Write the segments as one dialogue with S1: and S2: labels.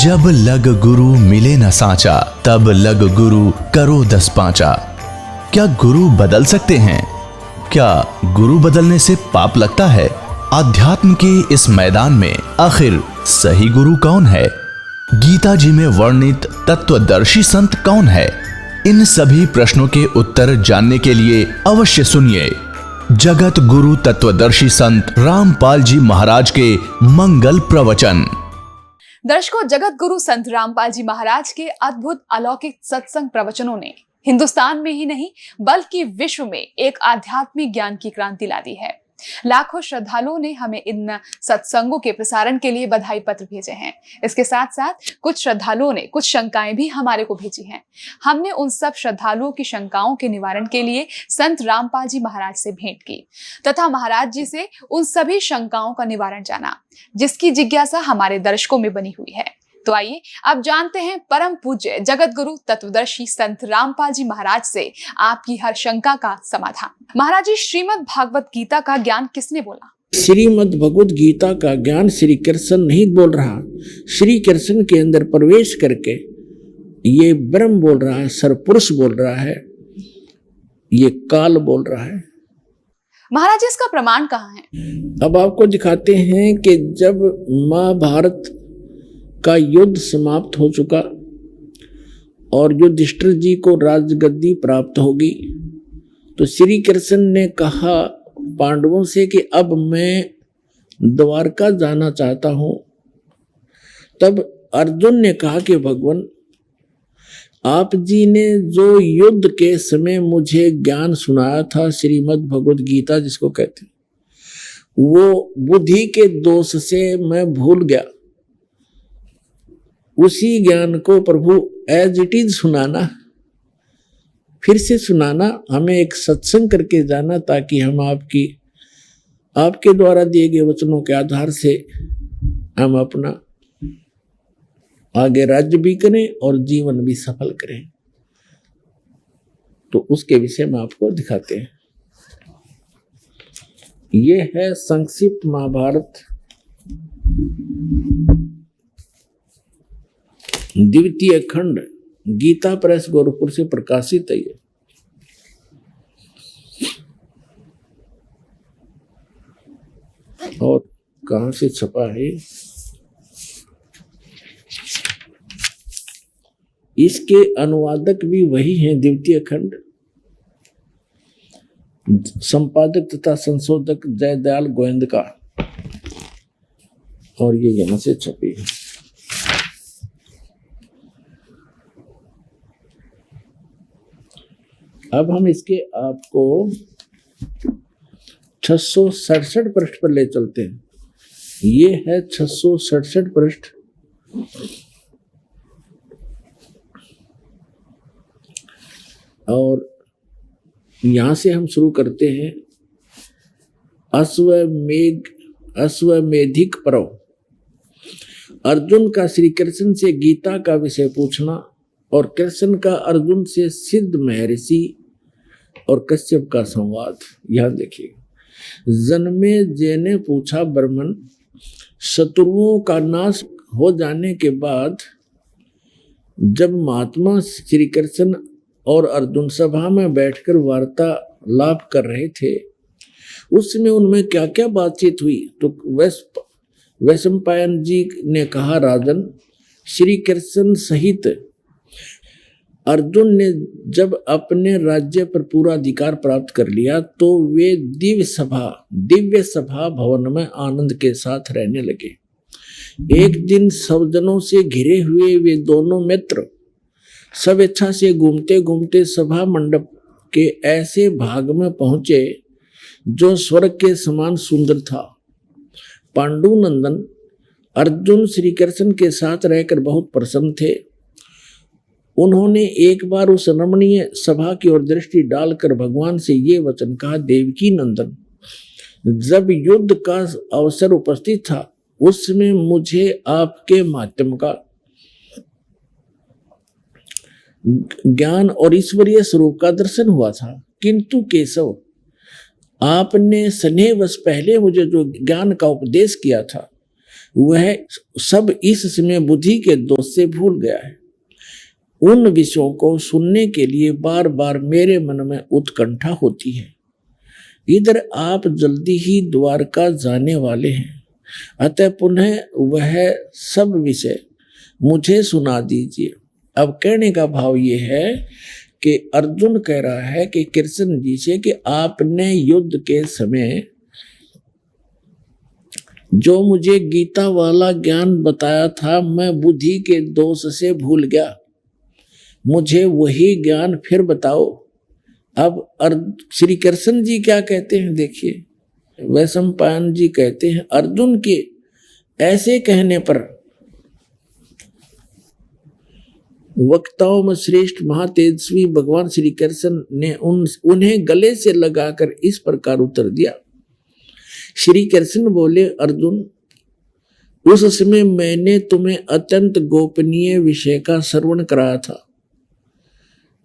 S1: जब लग गुरु मिले न साचा, तब लग गुरु करो 10 पांचा। क्या गुरु बदल सकते हैं? क्या गुरु बदलने से पाप लगता है? अध्यात्म के इस मैदान में आखिर सही गुरु कौन है? गीता जी में वर्णित तत्वदर्शी संत कौन है? इन सभी प्रश्नों के उत्तर जानने के लिए अवश्य सुनिए जगत गुरु तत्वदर्शी संत रामपाल जी महाराज के मंगल प्रवचन।
S2: दर्शकों, जगत गुरु संत रामपाल जी महाराज के अद्भुत अलौकिक सत्संग प्रवचनों ने हिंदुस्तान में ही नहीं बल्कि विश्व में एक आध्यात्मिक ज्ञान की क्रांति ला दी है। लाखों श्रद्धालुओं ने हमें इन सत्संगों के प्रसारण के लिए बधाई पत्र भेजे हैं। इसके साथ साथ कुछ श्रद्धालुओं ने कुछ शंकाएं भी हमारे को भेजी हैं। हमने उन सब श्रद्धालुओं की शंकाओं के निवारण के लिए संत रामपाल जी महाराज से भेंट की तथा महाराज जी से उन सभी शंकाओं का निवारण जाना, जिसकी जिज्ञासा हमारे दर्शकों में बनी हुई है। तो आइए अब जानते हैं परम पूज्य जगत गुरु तत्वदर्शी संत रामपाल जी महाराज से आपकी हर शंका का समाधान। महाराज जी, श्रीमद् भागवत गीता का ज्ञान किसने बोला?
S3: श्रीमद् भगवत गीता का ज्ञान श्री कृष्ण नहीं बोल रहा, श्री कृष्ण के अंदर प्रवेश करके ये ब्रह्म बोल रहा है, सरपुरुष बोल रहा है, ये काल बोल रहा है।
S2: महाराज जी, इसका प्रमाण कहाँ है?
S3: अब आपको दिखाते हैं कि जब महाभारत का युद्ध समाप्त हो चुका और युधिष्ठिर जी को राजगद्दी प्राप्त होगी, तो श्री कृष्ण ने कहा पांडवों से कि अब मैं द्वारका जाना चाहता हूं। तब अर्जुन ने कहा कि भगवान, आप जी ने जो युद्ध के समय मुझे ज्ञान सुनाया था, श्रीमद् भगवत गीता जिसको कहते हैं, वो बुद्धि के दोष से मैं भूल गया। उसी ज्ञान को प्रभु एज इट इज सुनाना, फिर से सुनाना, हमें एक सत्संग करके जाना, ताकि हम आपके द्वारा दिए गए वचनों के आधार से हम अपना आगे राज्य भी करें और जीवन भी सफल करें। तो उसके विषय में आपको दिखाते हैं। ये है संक्षिप्त महाभारत द्वितीय खंड, गीता प्रेस गोरखपुर से प्रकाशित है। ये और कहां से छपा है? इसके अनुवादक भी वही हैं, द्वितीय खंड, संपादक तथा संशोधक जयदयाल गोविंद का, और ये यहां से छपी है। अब हम इसके आपको 667 पृष्ठ पर ले चलते हैं। ये है 667 पृष्ठ। और यहां से हम शुरू करते हैं। अश्वमेधिक पर्व। अर्जुन का श्री कृष्ण से गीता का विषय पूछना और कृष्ण का अर्जुन से सिद्ध महर्षि और कश्यप का संवाद। यहां देखिए, जन्मे जय ने पूछा ब्राह्मण, शत्रुओं का नाश हो जाने के बाद जब महात्मा श्री कृष्ण और अर्जुन सभा में बैठकर वार्तालाप कर रहे थे, उस समय उनमें क्या क्या बातचीत हुई? तो वैशंपायन जी ने कहा, राजन, श्री कृष्ण सहित अर्जुन ने जब अपने राज्य पर पूरा अधिकार प्राप्त कर लिया तो वे दिव्य सभा भवन में आनंद के साथ रहने लगे। एक दिन सब जनों से घिरे हुए वे दोनों मित्र स्वेच्छा से घूमते घूमते सभा मंडप के ऐसे भाग में पहुंचे जो स्वर्ग के समान सुंदर था। पांडुनंदन अर्जुन श्री कृष्ण के साथ रहकर बहुत प्रसन्न थे। उन्होंने एक बार उस रमणीय सभा की ओर दृष्टि डालकर भगवान से ये वचन कहा, देवकी नंदन, जब युद्ध का अवसर उपस्थित था उसमें मुझे आपके माध्यम का ज्ञान और ईश्वरीय स्वरूप का दर्शन हुआ था, किंतु केशव, आपने स्नेहवश पहले मुझे जो ज्ञान का उपदेश किया था वह सब इस समय बुद्धि के दोष से भूल गया है। उन विषयों को सुनने के लिए बार बार मेरे मन में उत्कंठा होती है। इधर आप जल्दी ही द्वारका जाने वाले हैं, अतः पुनः वह सब विषय मुझे सुना दीजिए। अब कहने का भाव ये है कि अर्जुन कह रहा है कि कृष्ण जी से कि आपने युद्ध के समय जो मुझे गीता वाला ज्ञान बताया था, मैं बुद्धि के दोष से भूल गया, मुझे वही ज्ञान फिर बताओ। अब श्री कृष्ण जी क्या कहते हैं देखिए, वैशंपायन जी कहते हैं अर्जुन के ऐसे कहने पर वक्ताओं में श्रेष्ठ महातेजस्वी भगवान श्री कृष्ण ने उन्हें गले से लगाकर इस प्रकार उत्तर दिया। श्री कृष्ण बोले, अर्जुन, उस समय मैंने तुम्हें अत्यंत गोपनीय विषय का श्रवण कराया था,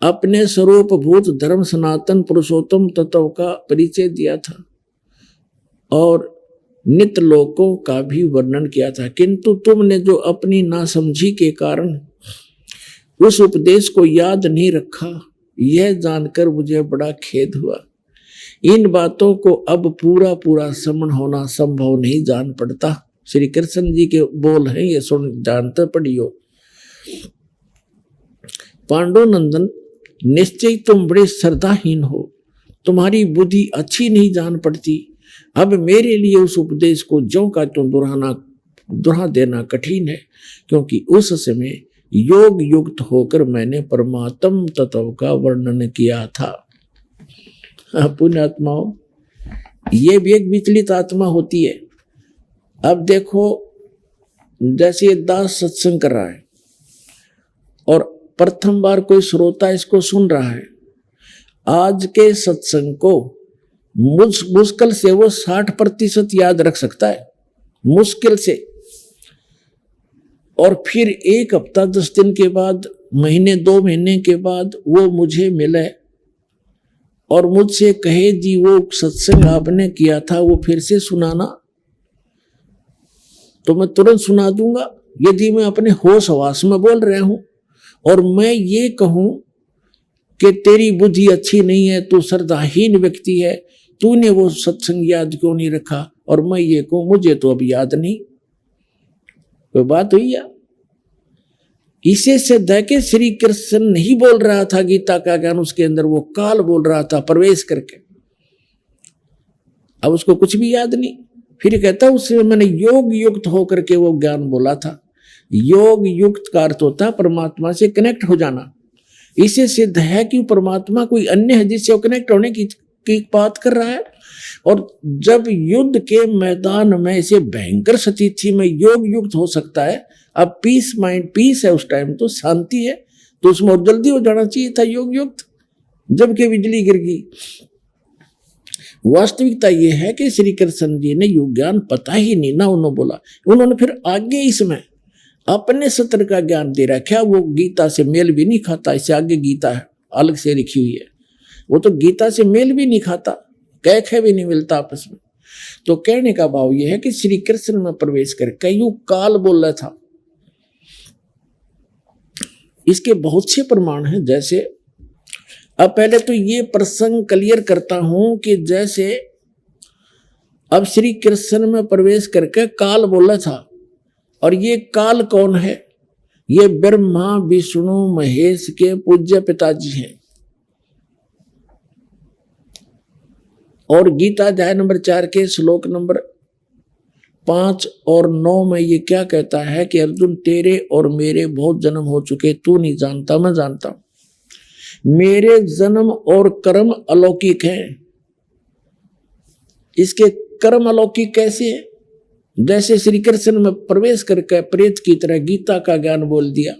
S3: अपने स्वरूप भूत धर्म सनातन पुरुषोत्तम तत्व का परिचय दिया था और नित्य लोकों का भी वर्णन किया था, किंतु तुमने जो अपनी नासमझी के कारण उस उपदेश को याद नहीं रखा, यह जानकर मुझे बड़ा खेद हुआ। इन बातों को अब पूरा पूरा समझ होना संभव नहीं जान पड़ता। श्री कृष्ण जी के बोल हैं, ये सुन जानते पढ़ियो। पांडुनंदन, निश्चय तुम बड़े श्रद्धाहीन हो, तुम्हारी बुद्धि अच्छी नहीं जान पड़ती। अब मेरे लिए उस उपदेश को ज्यों का त्यों दोहरा देना कठिन है, क्योंकि उस समय योग युक्त होकर मैंने परमात्म तत्व का वर्णन किया था। पुण्यात्माओं, ये भी एक विचलित आत्मा होती है। अब देखो, जैसे दास सत्संग कर रहा है और प्रथम बार कोई श्रोता इसको सुन रहा है, आज के सत्संग को मुश्किल से वो 60% याद रख सकता है, मुश्किल से। और फिर 1 हफ्ता 10 दिन के बाद, महीने 2 महीने के बाद वो मुझे मिले और मुझसे कहे, जी वो सत्संग आपने किया था वो फिर से सुनाना, तो मैं तुरंत सुना दूंगा। यदि मैं अपने होश हवास में बोल रहा हूं और मैं ये कहूं कि तेरी बुद्धि अच्छी नहीं है, तू श्रद्धाहीन व्यक्ति है, तूने वो सत्संग याद क्यों नहीं रखा, और मैं ये कहूं मुझे तो अब याद नहीं, कोई बात हुई या? इसे सिद्ध है कि श्री कृष्ण नहीं बोल रहा था गीता का ज्ञान, उसके अंदर वो काल बोल रहा था प्रवेश करके। अब उसको कुछ भी याद नहीं। फिर कहता उससे मैंने योग युक्त होकर के वो ज्ञान बोला था। योग युक्त का अर्थ होता है परमात्मा से कनेक्ट हो जाना। इसे सिद्ध है कि परमात्मा कोई अन्य है जिससे वो कनेक्ट होने की बात कर रहा है। और जब युद्ध के मैदान में ऐसे भयंकर स्थिति में योग युक्त हो सकता है, अब पीस माइंड पीस है, उस टाइम तो शांति है, तो उसमें और जल्दी हो जाना चाहिए था योग युक्त, जबकि बिजली गिर गई। वास्तविकता यह है कि श्री कृष्ण जी ने योग ज्ञान पता ही नहीं ना, उन्होंने बोला। उन्होंने फिर आगे इसमें अपने सत्र का ज्ञान दे रखा, वो गीता से मेल भी नहीं खाता। इससे आगे गीता है अलग से लिखी हुई है, वो तो गीता से मेल भी नहीं खाता, कह भी नहीं मिलता आपस में। तो कहने का भाव यह है कि श्री कृष्ण में प्रवेश करके यूं काल बोल रहा था। इसके बहुत से प्रमाण हैं। जैसे अब पहले तो ये प्रसंग क्लियर करता हूं कि जैसे अब श्री कृष्ण में प्रवेश करके काल बोला था, और ये काल कौन है? ये ब्रह्मा विष्णु महेश के पूज्य पिताजी हैं। और गीता अध्याय नंबर 4 के श्लोक नंबर 5 और 9 में ये क्या कहता है कि अर्जुन, तेरे और मेरे बहुत जन्म हो चुके, तू नहीं जानता, मैं जानता हूं। मेरे जन्म और कर्म अलौकिक हैं। इसके कर्म अलौकिक कैसे है? जैसे श्री कृष्ण में प्रवेश करके प्रेत की तरह गीता का ज्ञान बोल दिया।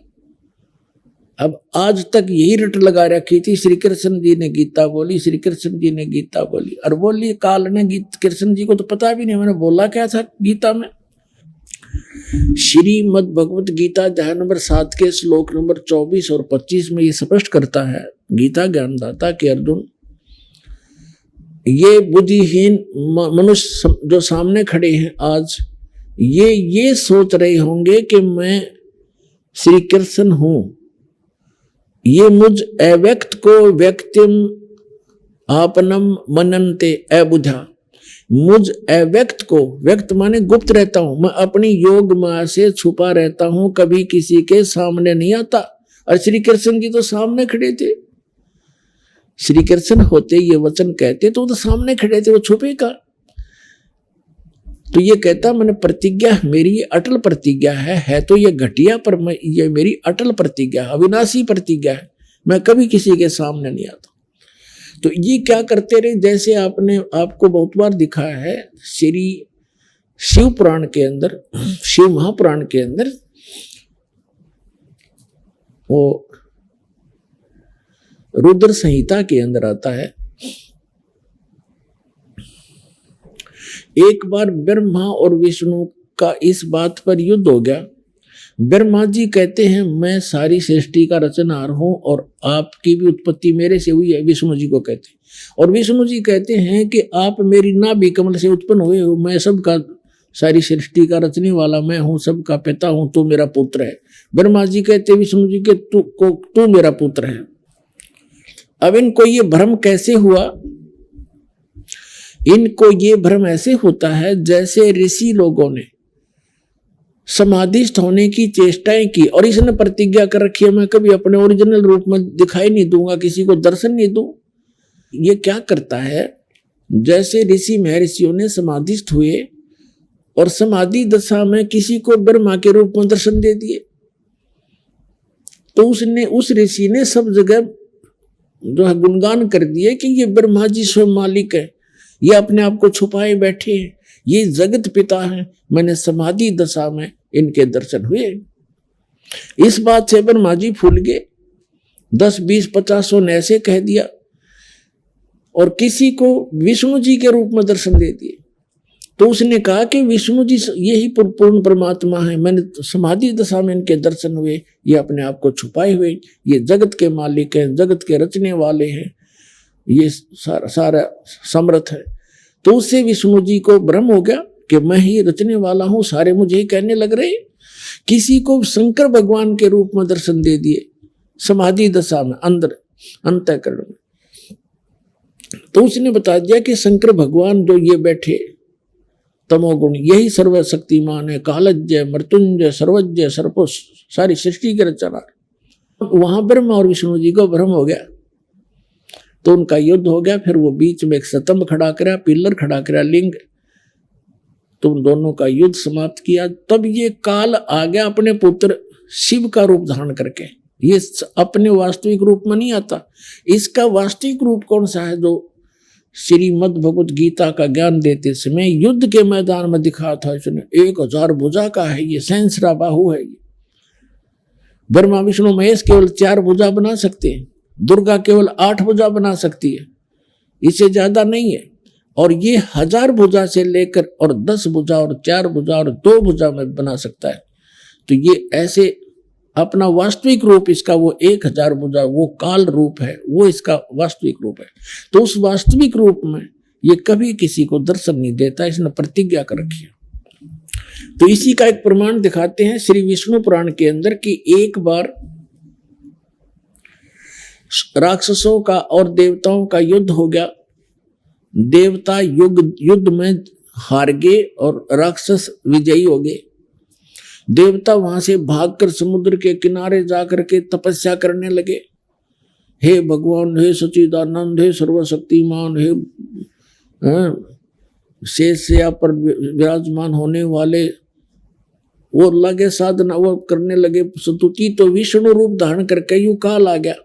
S3: अब आज तक यही रट लगा रखी थी, श्री कृष्ण जी ने गीता बोली, श्री कृष्ण जी ने गीता बोली, और बोली काल ने कृष्ण जी को तो पता भी नहीं मैंने बोला क्या था गीता में। श्रीमद् भगवत गीता अध्याय नंबर 7 के श्लोक नंबर 24 और 25 में ये स्पष्ट करता है गीता ज्ञानदाता कि अर्जुन, ये बुद्धिहीन मनुष्य जो सामने खड़े हैं आज, ये सोच रहे होंगे कि मैं श्री कृष्ण हूं। ये मुझ अव्यक्त को व्यक्तिम आपनम मनन्ते अबुझा, मुझ अव्यक्त को, व्यक्त माने गुप्त रहता हूं, मैं अपनी योग माया से छुपा रहता हूं, कभी किसी के सामने नहीं आता। और श्री कृष्ण जी तो सामने खड़े थे, श्री कृष्ण होते ये वचन कहते तो वो तो सामने खड़े थे, वो छुपे का। तो ये कहता मैंने प्रतिज्ञा, मेरी ये अटल प्रतिज्ञा है तो ये घटिया, पर मैं ये मेरी अटल प्रतिज्ञा, अविनाशी प्रतिज्ञा है, मैं कभी किसी के सामने नहीं आता। तो ये क्या करते रहे, जैसे आपने आपको बहुत बार दिखाया है श्री शिव पुराण के अंदर, शिव महापुराण के अंदर, वो रुद्र संहिता के अंदर आता है। एक बार ब्रह्मा और विष्णु का इस बात पर युद्ध हो गया। ब्रह्मा जी कहते हैं मैं सारी सृष्टि का रचनहार हूं और आपकी भी उत्पत्ति मेरे से हुई है, विष्णु जी को कहते हैं। और विष्णु जी कहते हैं कि आप मेरी नाभि कमल से उत्पन्न हुए हो, मैं सबका, सारी सृष्टि का रचने वाला मैं हूं, सबका पिता हूं, तू मेरा पुत्र है। ब्रह्मा जी कहते विष्णु जी के तू मेरा पुत्र है। अब इनको ये भ्रम कैसे हुआ? इनको ये भ्रम ऐसे होता है जैसे ऋषि लोगों ने समाधिस्थ होने की चेष्टाएं की और इसने प्रतिज्ञा कर रखी है मैं कभी अपने ओरिजिनल रूप में दिखाई नहीं दूंगा, किसी को दर्शन नहीं दूं। ये क्या करता है, जैसे ऋषि महर्षियों ने समाधिस्थ हुए और समाधि दशा में किसी को ब्रह्मा के रूप में दर्शन दे दिए, तो उसने, उस ऋषि ने सब जगह जो है गुणगान कर दिए कि ये ब्रह्मा जी स्वयं मालिक है, ये अपने आप को छुपाए बैठे हैं, ये जगत पिता हैं, मैंने समाधि दशा में इनके दर्शन हुए। इस बात से ब्रह्मा जी फूल गए, 10, 20, 50 ने ऐसे कह दिया और किसी को विष्णु जी के रूप में दर्शन दे दिए। तो उसने कहा कि विष्णु जी यही पूर्ण परमात्मा है, मैंने समाधि दशा में इनके दर्शन हुए, ये अपने आप को छुपाए हुए, ये जगत के मालिक हैं, जगत के रचने वाले हैं, ये सारा समर्थ है। तो उससे विष्णु जी को भ्रम हो गया कि मैं ही रचने वाला हूं, सारे मुझे ही कहने लग रहे। किसी को शंकर भगवान के रूप में दर्शन दे दिए समाधि दशा में, अंदर अंतःकरण में। तो उसने बता दिया कि शंकर भगवान जो ये बैठे तमोगुण, यही सर्वशक्तिमान है, कालज्ञ, मृत्युंजय, सर्वज्ञ, सर्वो, सारी सृष्टि के रचना। वहां ब्रह्मा और विष्णु जी को भ्रम हो गया, तो उनका युद्ध हो गया। फिर वो बीच में एक स्तंभ खड़ा करा, पिलर खड़ा करा, लिंग, तो उन दोनों का युद्ध समाप्त किया। तब ये काल आ गया अपने पुत्र शिव का रूप धारण करके। ये अपने वास्तविक रूप में नहीं आता। इसका वास्तविक रूप कौन सा है? जो श्रीमद् भगवत गीता का ज्ञान देते समय युद्ध के मैदान में दिखा था इसने, 1000 भुजा का है ये, सहस्रा बाहु है ये। ब्रह्मा विष्णु महेश केवल 4 भुजा बना सकते हैं, दुर्गा केवल 8 भुजा बना सकती है, इससे ज्यादा नहीं है। और ये 1000 भुजा से लेकर और 10 भुजा और 4 भुजा और 2 भुजा में बना सकता है। तो ये ऐसे अपना वास्तविक रूप इसका वो 1000 भुजा, वो काल रूप है, वो इसका वास्तविक रूप है। तो उस वास्तविक रूप में ये कभी किसी को दर्शन नहीं देता, इसने प्रतिज्ञा कर रखी है। तो इसी का एक प्रमाण दिखाते हैं श्री विष्णु पुराण के अंदर कि एक बार राक्षसों का और देवताओं का युद्ध हो गया। देवता युद्ध में हार गए और राक्षस विजयी हो गए। देवता वहां से भागकर समुद्र के किनारे जाकर के तपस्या करने लगे। हे भगवान, हे सच्चिदानंद, हे सर्वशक्तिमान, हे शेषया पर विराजमान होने वाले, वो लगे साधना, वो करने लगे स्तुति। तो विष्णु रूप धारण करके यूं काल आ गया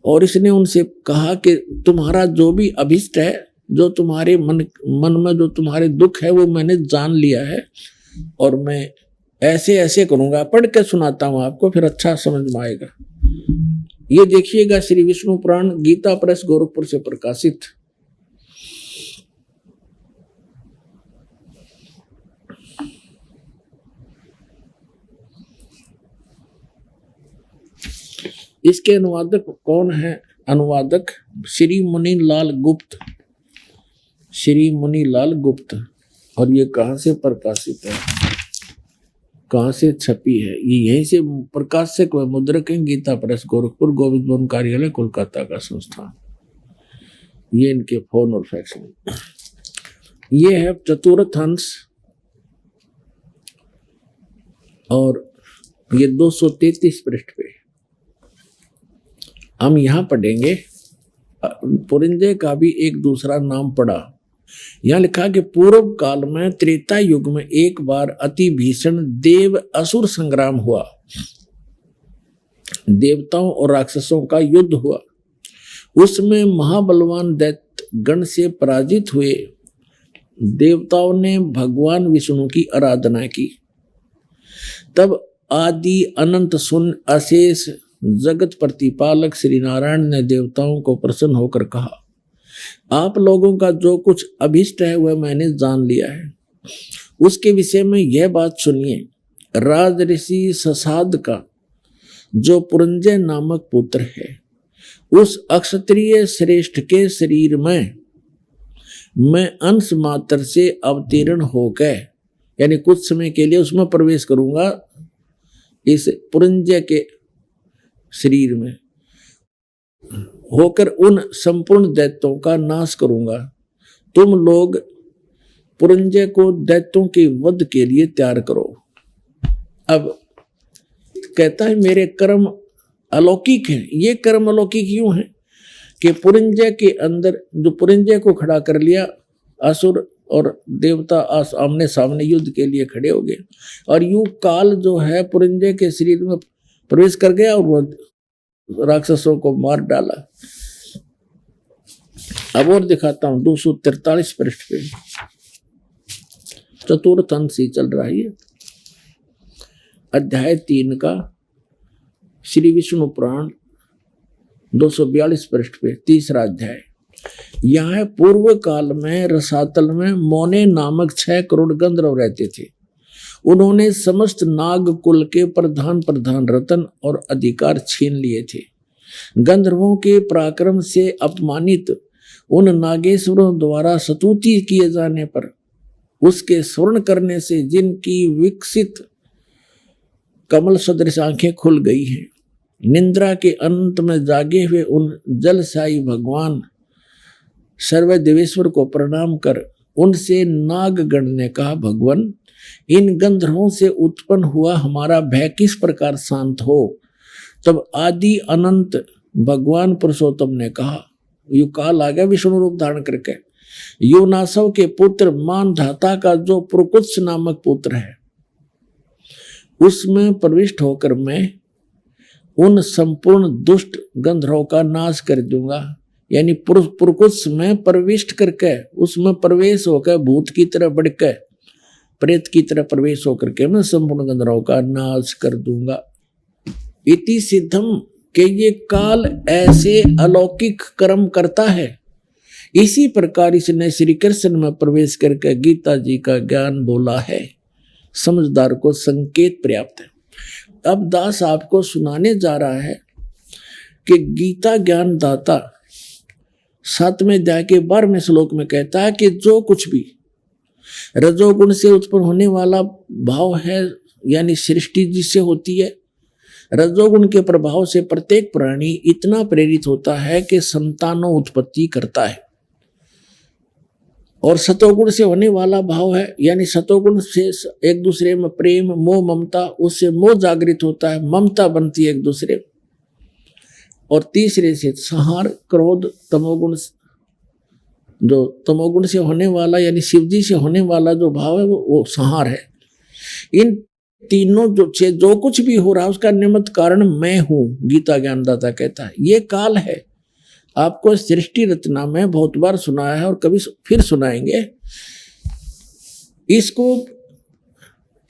S3: और इसने उनसे कहा कि तुम्हारा जो भी अभिष्ट है, जो तुम्हारे मन में जो तुम्हारे दुख है, वो मैंने जान लिया है और मैं ऐसे ऐसे करूंगा। पढ़ के सुनाता हूं आपको, फिर अच्छा समझ में आएगा। ये देखिएगा श्री विष्णु पुराण, गीता प्रेस, गोरखपुर से प्रकाशित। इसके अनुवादक कौन है? अनुवादक श्री मुनीलाल गुप्त, श्री मुनीलाल गुप्त। और ये कहाँ से प्रकाशित है, कहाँ से छपी है? ये यहीं से प्रकाशक व मुद्रक हैं, गीता प्रेस गोरखपुर, गोविंद भवन कार्यालय कोलकाता का संस्थान। ये इनके फोन और फैक्स में। ये है चतुर्थ अंश और ये 233 पृष्ठ पे हम यहां पढ़ेंगे। पुरंजय का भी एक दूसरा नाम पढ़ा। यहां लिखा कि पूर्व काल में त्रेता युग में एक बार अति भीषण देव असुर संग्राम हुआ। देवताओं और राक्षसों का युद्ध हुआ। उसमें महाबलवान दैत्य गण से पराजित हुए देवताओं ने भगवान विष्णु की आराधना की। तब आदि अनंत शून्य अशेष जगत प्रतिपालक श्री नारायण ने देवताओं को प्रसन्न होकर कहा, आप लोगों का जो कुछ अभिष्ट है वह मैंने जान लिया है। उसके विषय में यह बात सुनिए। राज ऋषि ससाद का जो पुरंजय नामक पुत्र है, उस अक्षत्रिय श्रेष्ठ के शरीर में मैं अंश मात्र से अवतीर्ण होकर, यानी कुछ समय के लिए उसमें प्रवेश करूंगा, इस पुरंजय के शरीर में होकर उन संपूर्ण दैत्यों का नाश करूंगा। तुम लोग पुरंजय को दैत्यों के वध के लिए तैयार करो। अब कहता है मेरे कर्म अलौकिक हैं। ये कर्म अलौकिक क्यों है कि पुरंजय के अंदर जो पुरंजय को खड़ा कर लिया, असुर और देवता आमने सामने युद्ध के लिए खड़े हो गए और यू काल जो है पुरंजय के शरीर में प्रवेश कर गया और वो राक्षसों को मार डाला। अब और दिखाता हूं 243 पृष्ठ पे चतुर्थ अंश ही चल रहा है, अध्याय 3 का श्री विष्णु पुराण 242 पृष्ठ पे तीसरा अध्याय। यहाँ पूर्व काल में रसातल में मोने नामक 6 करोड़ गंधर्व रहते थे। उन्होंने समस्त नाग कुल के प्रधान रतन और अधिकार छीन लिए थे। गंधर्वों के पराक्रम से अपमानित उन नागेश्वरों द्वारा स्तुति किए जाने पर उसके स्वर्ण करने से जिनकी विकसित कमल सदृश आंखें खुल गई हैं, निंद्रा के अंत में जागे हुए उन जलशाही भगवान सर्वदेवेश्वर को प्रणाम कर उनसे नागगण ने कहा, भगवान इन गंधर्वों से उत्पन्न हुआ हमारा भय किस प्रकार शांत हो। तब आदि अनंत भगवान पुरुषोत्तम ने कहा, यु काल आ गया विष्णु रूप धारण करके, योनासव के पुत्र मान धाता का जो पुरकुत्स नामक पुत्र है, उसमें प्रविष्ट होकर मैं उन संपूर्ण दुष्ट गंधर्वों का नाश कर दूंगा। यानी पुरकुत्स में प्रविष्ट करके उसमें प्रवेश होकर भूत की तरह बढ़कर प्रेत की तरह प्रवेश होकर के मैं संपूर्ण गंधर्वों का नाश कर दूंगा। इति सिद्धम के ये काल ऐसे अलौकिक कर्म करता है। इसी प्रकार इसने श्री कृष्ण में प्रवेश करके गीता जी का ज्ञान बोला है। समझदार को संकेत पर्याप्त है। अब दास आपको सुनाने जा रहा है कि गीता ज्ञान दाता 7वें अध्याय के 12वें श्लोक में कहता है कि जो कुछ भी रजोगुण से उत्पन्न होने वाला भाव है, यानी सृष्टि जिससे होती है, रजोगुण के प्रभाव से प्रत्येक प्राणी इतना प्रेरित होता है कि संतानों उत्पत्ति करता है। और सतोगुण से होने वाला भाव है, यानी सतोगुण से एक दूसरे में प्रेम मोह ममता, उससे मोह जागृत होता है, ममता बनती है एक दूसरे में। और तीसरे से संहार क्रोध तमोगुण, जो तमोगुण से होने वाला यानी शिवजी से होने वाला जो भाव है वो संहार है। इन तीनों जो कुछ भी हो रहा है उसका निमित्त कारण मैं हूं, गीता ज्ञानदाता कहता है। ये काल है। आपको सृष्टि रचना में बहुत बार सुनाया है और कभी फिर सुनाएंगे। इसको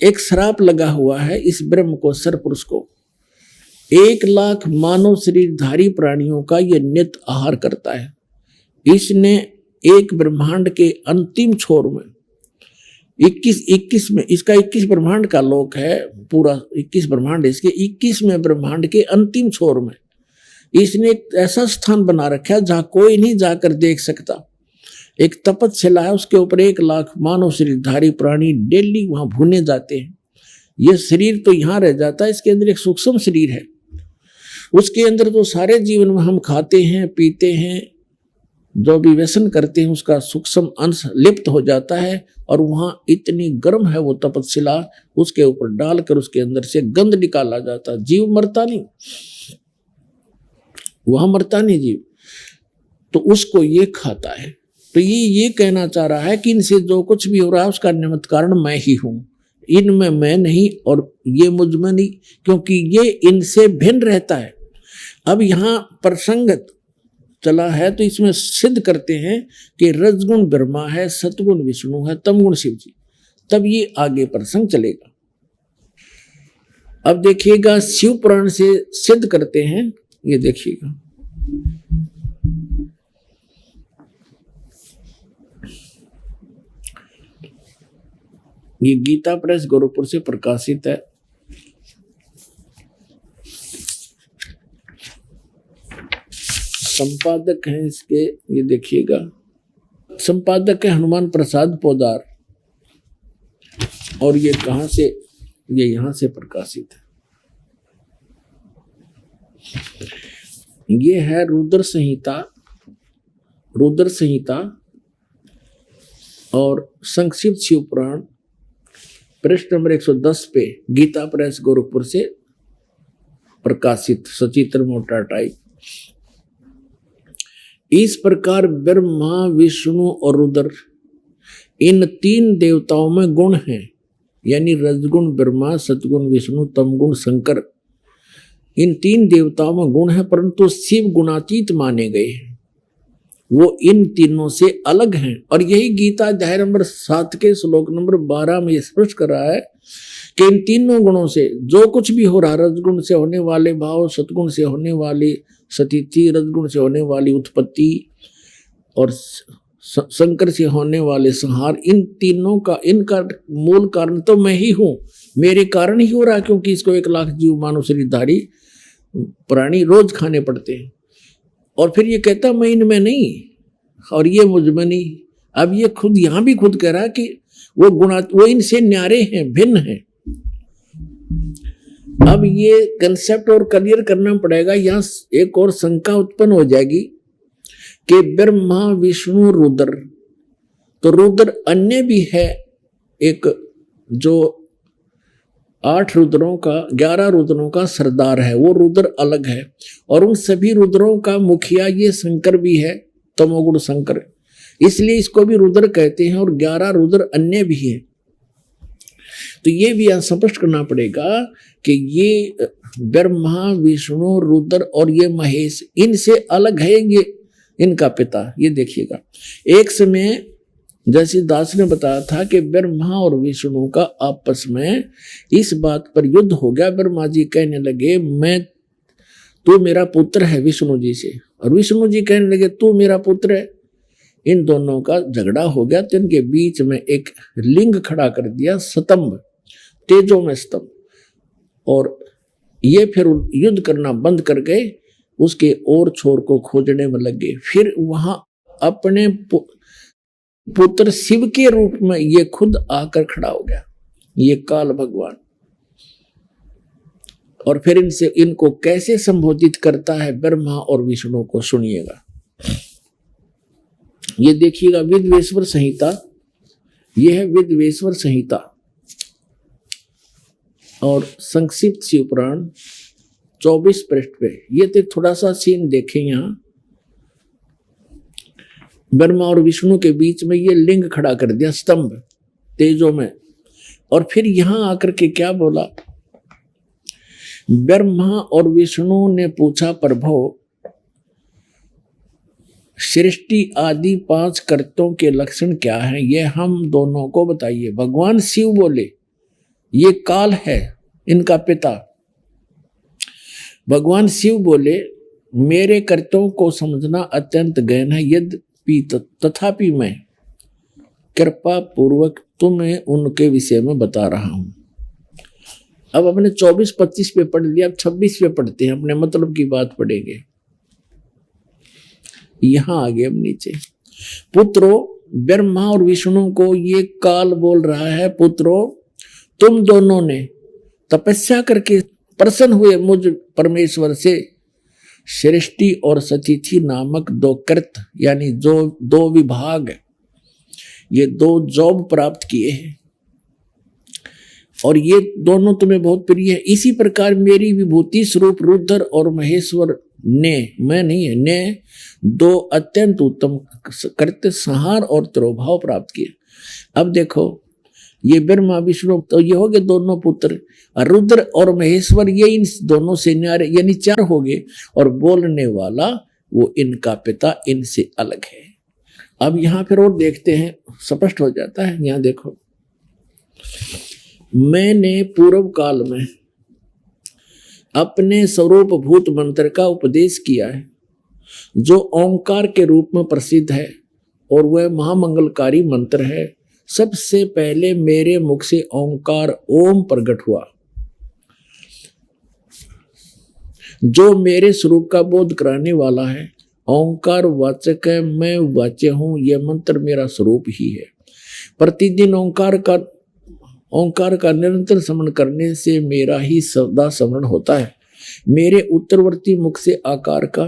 S3: एक श्राप लगा हुआ है इस ब्रह्म को, सरपुरुष को। 1 लाख मानव शरीरधारी प्राणियों का यह नित्य आहार करता है। इसने एक ब्रह्मांड के अंतिम छोर में 21 में, इसका 21 ब्रह्मांड का लोक है, पूरा 21 ब्रह्मांड, इसके 21वें ब्रह्मांड के अंतिम छोर में इसने एक ऐसा स्थान बना रखा है जहां कोई नहीं जाकर देख सकता। एक तपतशिला है, उसके ऊपर 1,00,000 मानव शरीरधारी प्राणी डेली वहां भुने जाते हैं। ये शरीर तो यहाँ रह जाता है, इसके अंदर एक सूक्ष्म शरीर है, उसके अंदर तो सारे जीवन में हम खाते हैं पीते हैं, जो भी व्यसन करते हैं उसका सूक्ष्म अंश लिप्त हो जाता है, और वहां इतनी गर्म है वो तपतशिला, उसके ऊपर डालकर उसके अंदर से गंध निकाला जाता। जीव मरता नहीं, वहां मरता नहीं जीव, तो उसको ये खाता है। तो ये कहना चाह रहा है कि इनसे जो कुछ भी हो रहा है उसका निमित्त कारण मैं ही हूं, इनमें मैं नहीं और ये मुझ में नहीं, क्योंकि ये इनसे भिन्न रहता है। अब यहाँ प्रसंगत चला है तो इसमें सिद्ध करते हैं कि रजगुण ब्रह्मा है, सतगुण विष्णु है, तमगुण शिव जी, तब ये आगे प्रसंग चलेगा। अब देखिएगा शिव पुराण से सिद्ध करते हैं, ये देखिएगा ये गीता प्रेस गोरखपुर से प्रकाशित है। संपादक हैं इसके, ये देखिएगा, संपादक है हनुमान प्रसाद पोदार, और ये कहां से, ये यहां से प्रकाशित है। ये है रुद्र संहिता, रुद्र संहिता और संक्षिप्त शिव पुराण, पृष्ठ नंबर 110 पे गीता प्रेस गोरखपुर से प्रकाशित, सचित्र मोटा टाइप। इस प्रकार ब्रह्मा विष्णु और रुद्र इन 3 देवताओं में गुण हैं, यानी रजगुण ब्रह्मा, सतगुण विष्णु, तमगुण शंकर, इन 3 देवताओं में गुण है, परंतु शिव गुणातीत माने गए हैं, वो इन तीनों से अलग हैं। और यही गीता अध्याय नंबर 7 के श्लोक नंबर 12 में स्पष्ट कर रहा है कि इन तीनों गुणों से जो कुछ भी हो रहा, रजगुण से होने वाले भाव, सतगुण से होने वाली स्थिति, रजगुण से होने वाली उत्पत्ति और शंकर से होने वाले संहार, इन तीनों का, इनका मूल कारण तो मैं ही हूं, मेरे कारण ही हो रहा, क्योंकि इसको 1,00,000 जीव मानव शरीरधारी प्राणी रोज खाने पड़ते हैं। और फिर ये कहता मैं इनमें नहीं और ये मुझ में नहीं। अब ये खुद यहां भी खुद कह रहा है कि वो इनसे न्यारे हैं, भिन्न हैं। अब ये कंसेप्ट और क्लियर करना पड़ेगा। यहाँ एक और शंका उत्पन्न हो जाएगी कि ब्रह्मा विष्णु रुद्र, तो रुद्र अन्य भी है, एक जो 8 रुद्रों का, 11 रुद्रों का सरदार है, वो रुद्र अलग है, और उन सभी रुद्रों का मुखिया ये शंकर भी है, तमोगुण शंकर, इसलिए इसको भी रुद्र कहते हैं, और 11 रुद्र अन्य भी है। तो ये भी यहाँ स्पष्ट करना पड़ेगा कि ये ब्रह्मा विष्णु रुद्र और ये महेश इनसे अलग है, ये इनका पिता। ये देखिएगा, एक समय जैसे दास ने बताया था कि ब्रह्मा और विष्णु का आपस में इस बात पर युद्ध हो गया। ब्रह्मा जी कहने लगे तू मेरा पुत्र है विष्णु जी से, और विष्णु जी कहने लगे तू मेरा पुत्र है। इन दोनों का झगड़ा हो गया, तो इनके बीच में एक लिंग खड़ा कर दिया, स्तंभ, तेजो में स्तंभ, और ये फिर युद्ध करना बंद कर गए, उसके और छोर को खोजने में लगे। फिर वहां अपने पुत्र शिव के रूप में ये खुद आकर खड़ा हो गया, ये काल भगवान, और फिर इनको कैसे संबोधित करता है ब्रह्मा और विष्णु को, सुनिएगा। ये देखिएगा विद्वेश्वर संहिता, ये है विद्वेश्वर संहिता और संक्षिप्त शिव पुराण 24 पृष्ठ पे। ये तो थोड़ा सा सीन देखें, यहाँ ब्रह्मा और विष्णु के बीच में ये लिंग खड़ा कर दिया, स्तंभ तेजो में, और फिर यहां आकर के क्या बोला, ब्रह्मा और विष्णु ने पूछा प्रभु सृष्टि आदि 5 कर्तों के लक्षण क्या हैं, ये हम दोनों को बताइए। भगवान शिव बोले ये काल है इनका पिता। भगवान शिव बोले मेरे कर्तव्यों को समझना अत्यंत गहन है, यद्यपि तथापि मैं कृपा पूर्वक तुम्हें उनके विषय में बता रहा हूं। अब अपने 24-25 पे पढ़ लिया, अब 26 पे पढ़ते हैं, अपने मतलब की बात पढ़ेंगे। यहां आगे अब नीचे पुत्रो, ब्रह्मा और विष्णु को ये काल बोल रहा है, पुत्रो तुम दोनों ने तपस्या करके प्रसन्न हुए मुझ परमेश्वर से सृष्टि और सतिथि नामक दो कृत यानी जो दो विभाग, ये दो जॉब प्राप्त किए हैं और ये दोनों तुम्हें बहुत प्रिय है। इसी प्रकार मेरी विभूति स्वरूप रुद्र और महेश्वर ने, मैं नहीं है, ने दो अत्यंत उत्तम कृत्य संहार और तिरोभाव प्राप्त किए। अब देखो ये ब्रह्मा विष्णु तो ये हो गए दोनों पुत्र, और रुद्र और महेश्वर ये इन दोनों से न्यारे यानी चार हो गए, और बोलने वाला वो इनका पिता इनसे अलग है। अब यहाँ फिर और देखते हैं, स्पष्ट हो जाता है। यहाँ देखो, मैंने पूर्व काल में अपने स्वरूप भूत मंत्र का उपदेश किया है जो ओंकार के रूप में प्रसिद्ध है और वह महामंगलकारी मंत्र है। सबसे पहले मेरे मुख से ओंकार ओम प्रकट हुआ जो मेरे स्वरूप का बोध कराने वाला है। ओंकार वाचक है, मैं वाच्य हूं, यह मंत्र मेरा स्वरूप ही है। प्रतिदिन ओंकार का निरंतर स्मरण करने से मेरा ही सदा स्मरण होता है। मेरे उत्तरवर्ती मुख से आकार का,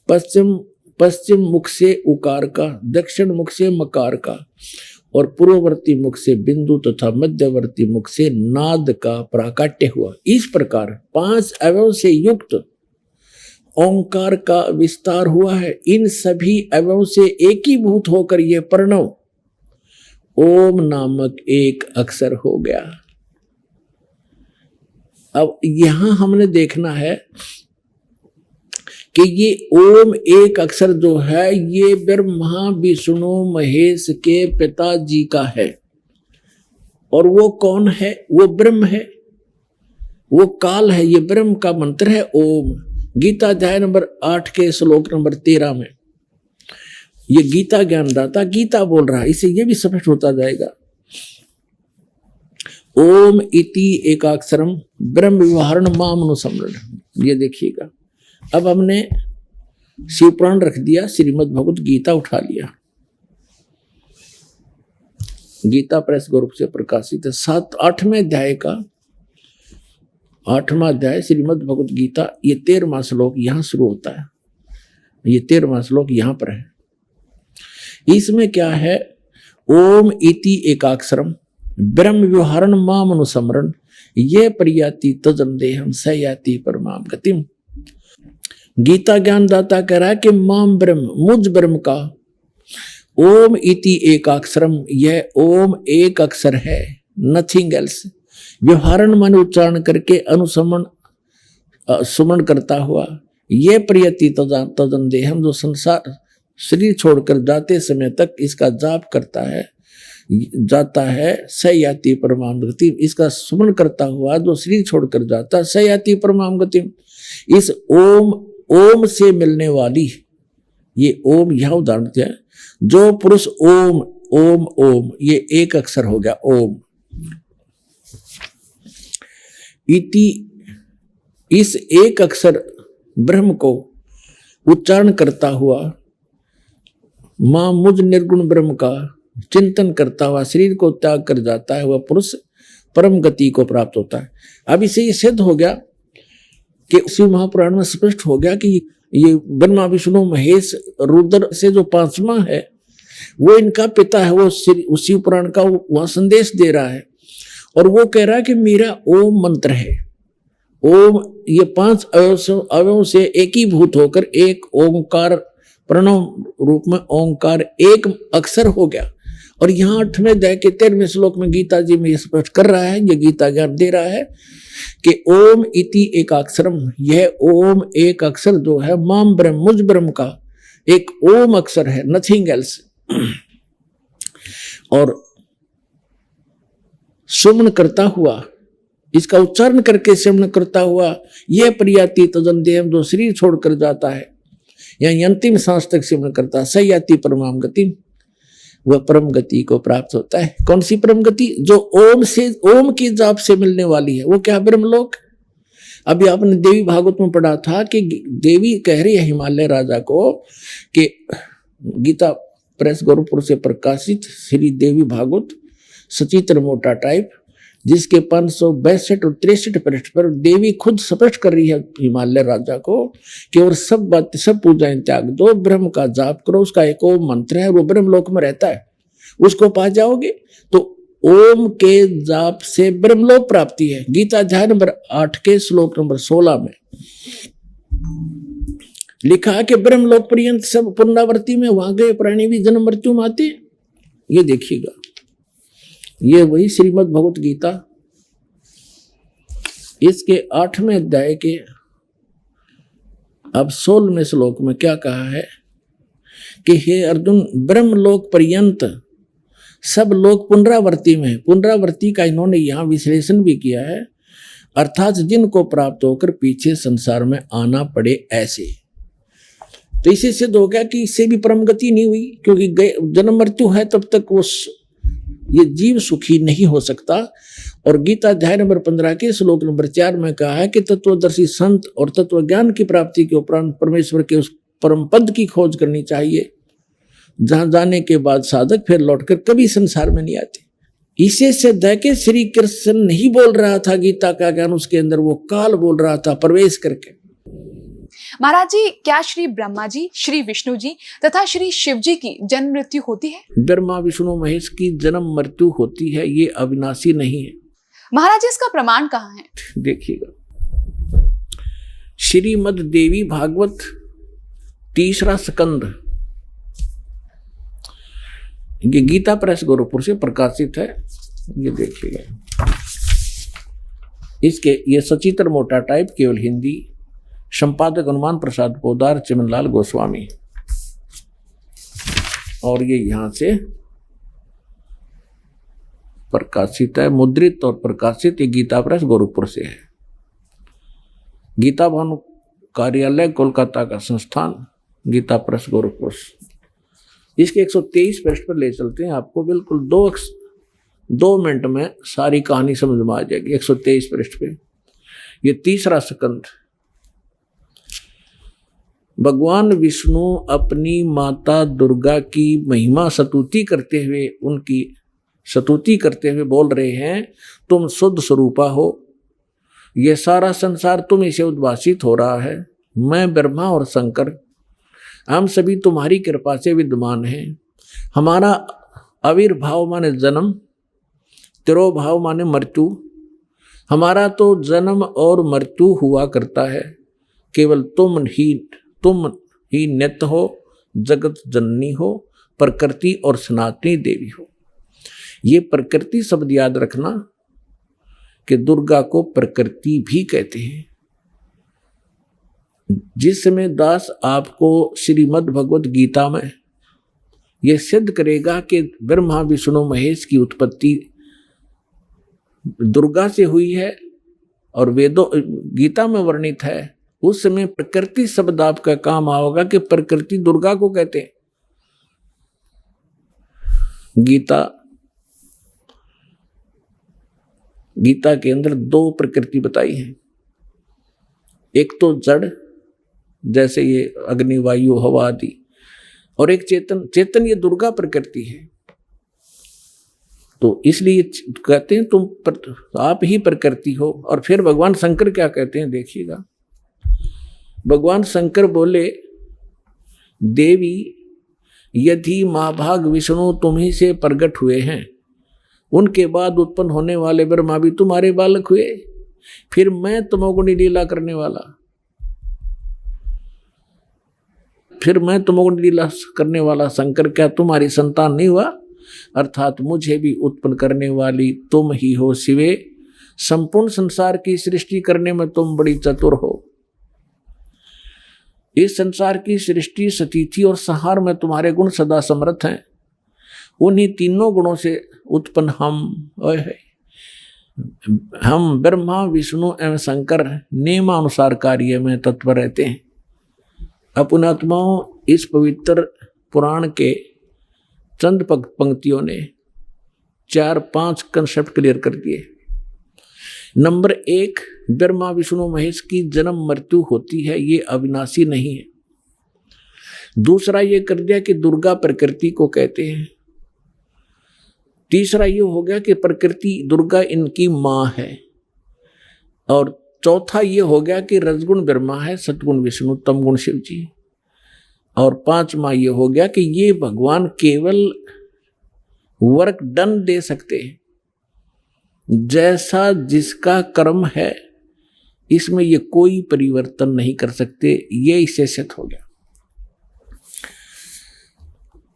S3: पश्चिम मुख से उकार का, दक्षिण मुख से मकार का और पूर्ववर्ती मुख से बिंदु तथा मध्यवर्ती मुख से नाद का प्राकट्य हुआ। इस प्रकार 5 अवयव से युक्त ओंकार का विस्तार हुआ है। इन सभी अवयव से एकीभूत होकर यह प्रणव ओम नामक एक अक्षर हो गया। अब यहां हमने देखना है कि ये ओम एक अक्षर जो है ये ब्रह्मा विष्णु महेश के पिताजी का है। और वो कौन है? वो ब्रह्म है, वो काल है। ये ब्रह्म का मंत्र है ओम। गीता अध्याय नंबर 8 के श्लोक नंबर 13 में ये गीता ज्ञानदाता गीता बोल रहा है। इसे ये भी स्पष्ट होता जाएगा। ओम इति एकाक्षरम ब्रह्म व्यवहारण मामनुसमरण। ये देखिएगा, अब हमने शिवपुराण रख दिया, श्रीमद् भगवत गीता उठा लिया। गीता प्रेस ग्रुप से प्रकाशित है। 8वें अध्याय का 8वां अध्याय श्रीमद् भगवत गीता, ये 13वां श्लोक यहां शुरू होता है। ये 13वां श्लोक यहां पर है। इसमें क्या है? ओम इति एकाक्षरम ब्रह्म व्यवहारण माम अनुसमरण ये प्रयाति तजन देहम स याति परमाम गतिम। गीता ज्ञानदाता कह रहा है कि माम ब्रह्म, मुझ ब्रह्म का ओम इति एकाक्षरम, यह ओम एक अक्षर है, नथिंग एल्स। व्यवहारण मन उच्चारण करके अनुसमन सुमन करता हुआ ये प्रयति तजन देहम, जो संसार शरीर छोड़कर जाते समय तक इसका जाप करता है, जाता है, सयाति परमाम गति। इसका सुमन करता हुआ जो शरीर छोड़कर जाता है सयाति परमाम गति। इस ओम से मिलने वाली ये ओम यहां उदाहरण दिया है। जो पुरुष ओम ओम ओम ये एक अक्षर हो गया ओम इति। इस एक अक्षर ब्रह्म को उच्चारण करता हुआ मां मुझ निर्गुण ब्रह्म का चिंतन करता हुआ शरीर को त्याग कर जाता है, वह पुरुष परम गति को प्राप्त होता है। अब इसे ये सिद्ध हो गया कि शिव महापुराण में स्पष्ट हो गया कि ये ब्रह्मा विष्णु महेश रुद्र से जो 5वां है वो इनका पिता है। वो शिव पुराण का वह संदेश दे रहा है और वो कह रहा है कि मेरा ओम मंत्र है। ओम ये 5 अवयव से एकीभूत होकर एक ओंकार प्रणव रूप में ओंकार एक अक्षर हो गया। और यहाँ 8वें अध्याय के 13वें श्लोक में गीता जी में स्पष्ट कर रहा है, ये गीता ज्ञान दे रहा है कि ओम इति एकाक्षरम, यह ओम एक अक्षर जो है माम ब्रह्म, मुझ ब्रह्म का एक ओम अक्षर है, नथिंग एल्स। और सुमन करता हुआ, इसका उच्चारण करके सुमन करता हुआ यह प्रियाति तजन देहम, जो शरीर छोड़कर जाता है या अंतिम सांस तक सिमरण करता है, सयाति परमाम गति, वह परम गति को प्राप्त होता है। कौन सी परम गति? जो ओम की जाप से मिलने वाली है। वो क्या? ब्रह्मलोक। अभी आपने देवी भागवत में पढ़ा था कि देवी कह रही है हिमालय राजा को कि गीता प्रेस गोरखपुर से प्रकाशित श्री देवी भागवत सचित्र मोटा टाइप, जिसके 562 और 63 पृष्ठ पर देवी खुद स्पष्ट कर रही है हिमालय राजा को कि और सब बातें, सब पूजाएं त्याग दो, ब्रह्म का जाप करो, उसका एक ओम मंत्र है, वो ब्रह्मलोक में रहता है, उसको पा जाओगे। तो ओम के जाप से ब्रह्मलोक प्राप्ति है। गीता अध्याय नंबर 8 के श्लोक नंबर 16 में लिखा है कि ब्रह्मलोक पर्यंत सब पुनरावृत्ति में वहां गए प्राणी भी जन्म मृत्यु में आते। ये देखिएगा, ये वही श्रीमद् भगवत गीता, इसके 8वें अध्याय के अब 16वें श्लोक में क्या कहा है कि हे अर्जुन, ब्रह्मलोक पर्यंत सब लोग पुनरावृत्ति में, पुनरावृत्ति का इन्होंने यहां विश्लेषण भी किया है, अर्थात जिनको प्राप्त होकर पीछे संसार में आना पड़े ऐसे। तो इसे सिद्ध हो गया कि इससे भी परम गति नहीं हुई, क्योंकि जन्म मृत्यु है तब तक वो ये जीव सुखी नहीं हो सकता। और गीता अध्याय नंबर 15 के श्लोक नंबर 4 में कहा है कि तत्वदर्शी संत और तत्व ज्ञान की प्राप्ति के उपरांत परमेश्वर के उस परम पद की खोज करनी चाहिए, जहां जाने के बाद साधक फिर लौटकर कभी संसार में नहीं आते। इसे सिद्ध है कि श्री कृष्ण नहीं बोल रहा था गीता का ज्ञान उसके अंदर, वो काल बोल रहा था प्रवेश करके।
S2: महाराज जी, क्या श्री ब्रह्मा जी, श्री विष्णु जी तथा श्री शिव जी की जन्म मृत्यु होती है?
S3: ब्रह्मा विष्णु महेश की जन्म मृत्यु होती है, ये अविनाशी नहीं है।
S2: महाराज जी, इसका प्रमाण कहाँ है?
S3: देखिएगा, श्रीमद् देवी भागवत 3रा स्कंद, ये गीता प्रेस गोरखपुर से प्रकाशित है। ये देखिएगा, इसके ये सचित्र मोटा टाइप, केवल हिंदी, संपादक हनुमान प्रसाद पोदार, चिमनलाल गोस्वामी, और ये यहां से प्रकाशित है, मुद्रित और प्रकाशित। ये गीता प्रेस गोरखपुर से है। गीता भवन कार्यालय कोलकाता का संस्थान, गीता प्रेस गोरखपुर। इसके 123 पृष्ठ पर ले चलते हैं आपको, बिल्कुल 2 मिनट में सारी कहानी समझ में आ जाएगी। 123 पृष्ठ पे ये 3रा स्कंद। भगवान विष्णु अपनी माता दुर्गा की महिमा स्तुति करते हुए, उनकी स्तुति करते हुए बोल रहे हैं, तुम शुद्ध स्वरूपा हो, ये सारा संसार तुम से उद्भासित हो रहा है। मैं ब्रह्मा और शंकर, हम सभी तुम्हारी कृपा से विद्यमान हैं। हमारा आविर्भाव माने जन्म, तिरोभाव माने मृत्यु। हमारा तो जन्म और मृत्यु हुआ करता है, केवल तुम ही नित्य हो, जगत जननी हो, प्रकृति और सनातनी देवी हो। ये प्रकृति शब्द याद रखना कि दुर्गा को प्रकृति भी कहते हैं। जिस समय दास आपको श्रीमद् भगवत गीता में यह सिद्ध करेगा कि ब्रह्मा विष्णु महेश की उत्पत्ति दुर्गा से हुई है और वेदों गीता में वर्णित है, उस समय प्रकृति शब्द आपका काम आओगा कि प्रकृति दुर्गा को कहते हैं। गीता के अंदर 2 प्रकृति बताई है। एक तो जड़, जैसे ये अग्नि वायु हवा आदि, और एक चेतन ये दुर्गा प्रकृति है। तो इसलिए कहते हैं आप ही प्रकृति हो। और फिर भगवान शंकर क्या कहते हैं, देखिएगा। भगवान शंकर बोले, देवी यदि महाभाग विष्णु तुम्ही से प्रकट हुए हैं, उनके बाद उत्पन्न होने वाले ब्रह्मा भी तुम्हारे बालक हुए, फिर मैं तमोगुणी लीला करने वाला शंकर क्या तुम्हारी संतान नहीं हुआ? अर्थात मुझे भी उत्पन्न करने वाली तुम ही हो शिवे। संपूर्ण संसार की सृष्टि करने में तुम बड़ी चतुर हो। इस संसार की सृष्टि, स्थिति और संहार में तुम्हारे गुण सदा समर्थ हैं। उन्हीं तीनों गुणों से उत्पन्न हम ब्रह्मा विष्णु एवं शंकर नियमानुसार कार्य में तत्पर रहते हैं। अपने आत्माओं, इस पवित्र पुराण के चंद पंक्तियों ने 4-5 कंसेप्ट क्लियर कर दिए। नंबर 1, ब्रह्मा विष्णु महेश की जन्म मृत्यु होती है, ये अविनाशी नहीं है। दूसरा ये कर दिया कि दुर्गा प्रकृति को कहते हैं। तीसरा ये हो गया कि प्रकृति दुर्गा इनकी माँ है। और चौथा ये हो गया कि रजगुण ब्रह्मा है, सतगुण विष्णु, तमगुण शिव जी। और पांचवा ये हो गया कि ये भगवान केवल वर्क डन दे सकते हैं, जैसा जिसका कर्म है इसमें ये कोई परिवर्तन नहीं कर सकते। ये इससे सिद्ध हो गया।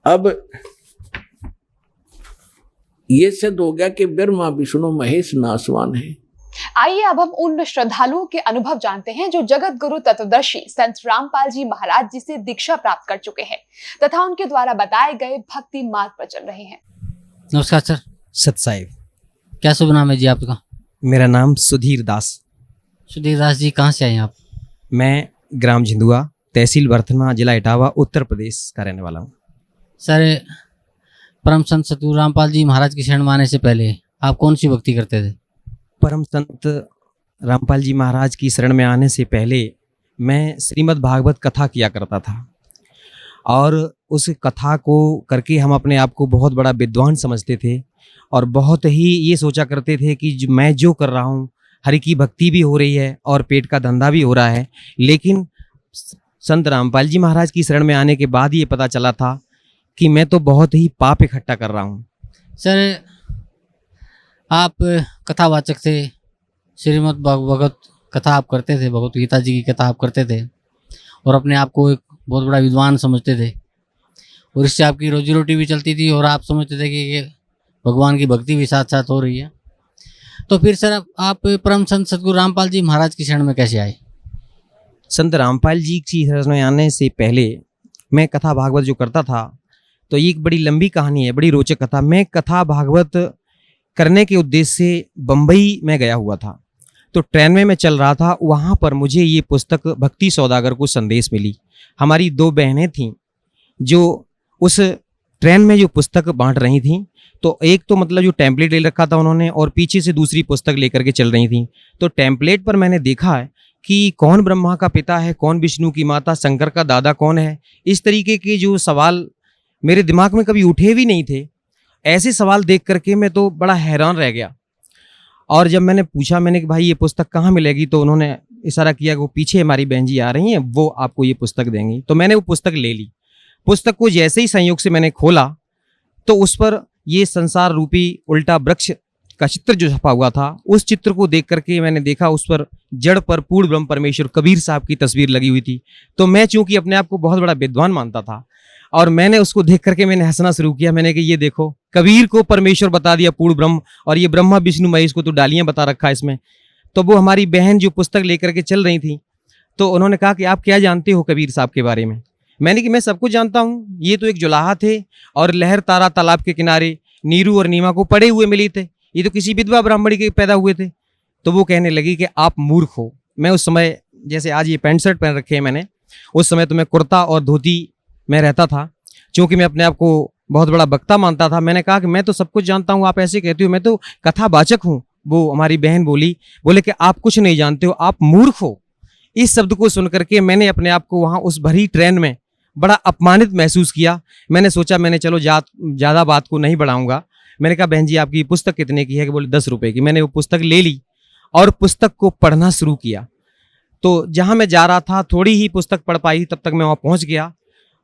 S3: अब ये सिद्ध हो गया कि ब्रह्मा विष्णु महेश नासवान है।
S2: आइए अब हम उन श्रद्धालुओं के अनुभव जानते हैं जो जगत गुरु तत्वदर्शी संत रामपाल जी महाराज जी से दीक्षा प्राप्त कर चुके हैं तथा उनके द्वारा बताए गए भक्ति मार्ग पर चल रहे हैं।
S4: नमस्कार सर।
S5: सत साहिब।
S4: क्या शुभ नाम है जी आपका?
S5: मेरा नाम सुधीर दास।
S4: सुधीर दास जी, कहाँ से आए आप?
S5: मैं ग्राम झिंदुआ, तहसील बर्थना, जिला इटावा, उत्तर प्रदेश का रहने वाला हूँ।
S4: सर, परम संत सतगुरु रामपाल जी महाराज की शरण में आने से पहले आप कौन सी भक्ति करते थे?
S5: परम संत रामपाल जी महाराज की शरण में आने से पहले मैं श्रीमद् भागवत कथा किया करता था, और उस कथा को करके हम अपने आप को बहुत बड़ा विद्वान समझते थे और बहुत ही ये सोचा करते थे कि मैं जो कर रहा हूँ, हरि की भक्ति भी हो रही है और पेट का धंधा भी हो रहा है। लेकिन संत रामपाल जी महाराज की शरण में आने के बाद ये पता चला था कि मैं तो बहुत ही पाप इकट्ठा कर रहा हूँ।
S4: सर, आप कथावाचक थे, श्रीमद् भागवत कथा आप करते थे, भगवत गीता जी की कथा आप करते थे और अपने आप को एक बहुत बड़ा विद्वान समझते थे और इससे आपकी रोजी रोटी भी चलती थी और आप समझते थे कि ये भगवान की भक्ति भी साथ साथ हो रही है। तो फिर सर आप परम संत सतगुरु रामपाल जी महाराज की शरण में कैसे आए?
S5: संत रामपाल जी की शरण में आने से पहले मैं कथा भागवत जो करता था, तो ये एक बड़ी लंबी कहानी है, बड़ी रोचक कथा। मैं कथा भागवत करने के उद्देश्य से बम्बई में गया हुआ था, तो ट्रेन में मैं चल रहा था, वहाँ पर मुझे ये पुस्तक भक्ति सौदागर को संदेश मिली। हमारी दो बहनें थीं जो उस ट्रेन में जो पुस्तक बांट रही थीं, तो एक तो मतलब जो टेम्पलेट ले रखा था उन्होंने और पीछे से दूसरी पुस्तक लेकर के चल रही थीं। तो टेम्पलेट पर मैंने देखा है कि कौन ब्रह्मा का पिता है, कौन विष्णु की माता, शंकर का दादा कौन है, इस तरीके के जो सवाल मेरे दिमाग में कभी उठे भी नहीं थे। ऐसे सवाल देख करके मैं तो बड़ा हैरान रह गया। और जब मैंने पूछा, मैंने कि भाई ये पुस्तक कहाँ मिलेगी, तो उन्होंने इशारा किया कि वो पीछे हमारी बहन जी आ रही हैं, वो आपको ये पुस्तक देंगी। तो मैंने वो पुस्तक ले ली। पुस्तक को जैसे ही संयोग से मैंने खोला तो उस पर ये संसार रूपी उल्टा वृक्ष का चित्र जो छपा हुआ था, उस चित्र को देख करके मैंने देखा उस पर जड़ पर पूर्ण ब्रह्म परमेश्वर कबीर साहब की तस्वीर लगी हुई थी। तो मैं चूंकि अपने आप को बहुत बड़ा विद्वान मानता था और मैंने उसको देख करके मैंने हंसना शुरू किया। मैंने कहा ये देखो, कबीर को परमेश्वर बता दिया पूर्ण ब्रह्म, और ये ब्रह्मा विष्णु महेश को तो डालियां बता रखा इसमें। तो वो हमारी बहन जो पुस्तक लेकर के चल रही थी, तो उन्होंने कहा कि आप क्या जानते हो कबीर साहब के बारे में? मैंने कि मैं सब कुछ जानता हूँ, ये तो एक जुलाहा थे और लहर तारा तालाब के किनारे नीरू और नीमा को पड़े हुए मिले थे, ये तो किसी विधवा ब्राह्मणी के पैदा हुए थे। तो वो कहने लगी कि आप मूर्ख हो। मैं उस समय, जैसे आज ये पैंट शर्ट पहन रखे हैं मैंने, उस समय तो मैं कुर्ता और धोती में रहता था, क्योंकि मैं अपने आप को बहुत बड़ा वक्ता मानता था। मैंने कहा कि मैं तो सब कुछ जानता हूँ, आप ऐसे कहती हो, मैं तो कथावाचक हूँ। वो हमारी बहन बोले कि आप कुछ नहीं जानते हो, आप मूर्ख हो। इस शब्द को सुन करके मैंने अपने आप को वहाँ उस भरी ट्रेन में बड़ा अपमानित महसूस किया। मैंने सोचा, मैंने चलो ज़्यादा बात को नहीं बढ़ाऊंगा। मैंने कहा बहन जी आपकी पुस्तक कितने की है? कि बोले 10 रुपये की। मैंने वो पुस्तक ले ली और पुस्तक को पढ़ना शुरू किया। तो जहाँ मैं जा रहा था, थोड़ी ही पुस्तक पढ़ पाई, तब तक मैं वहाँ पहुँच गया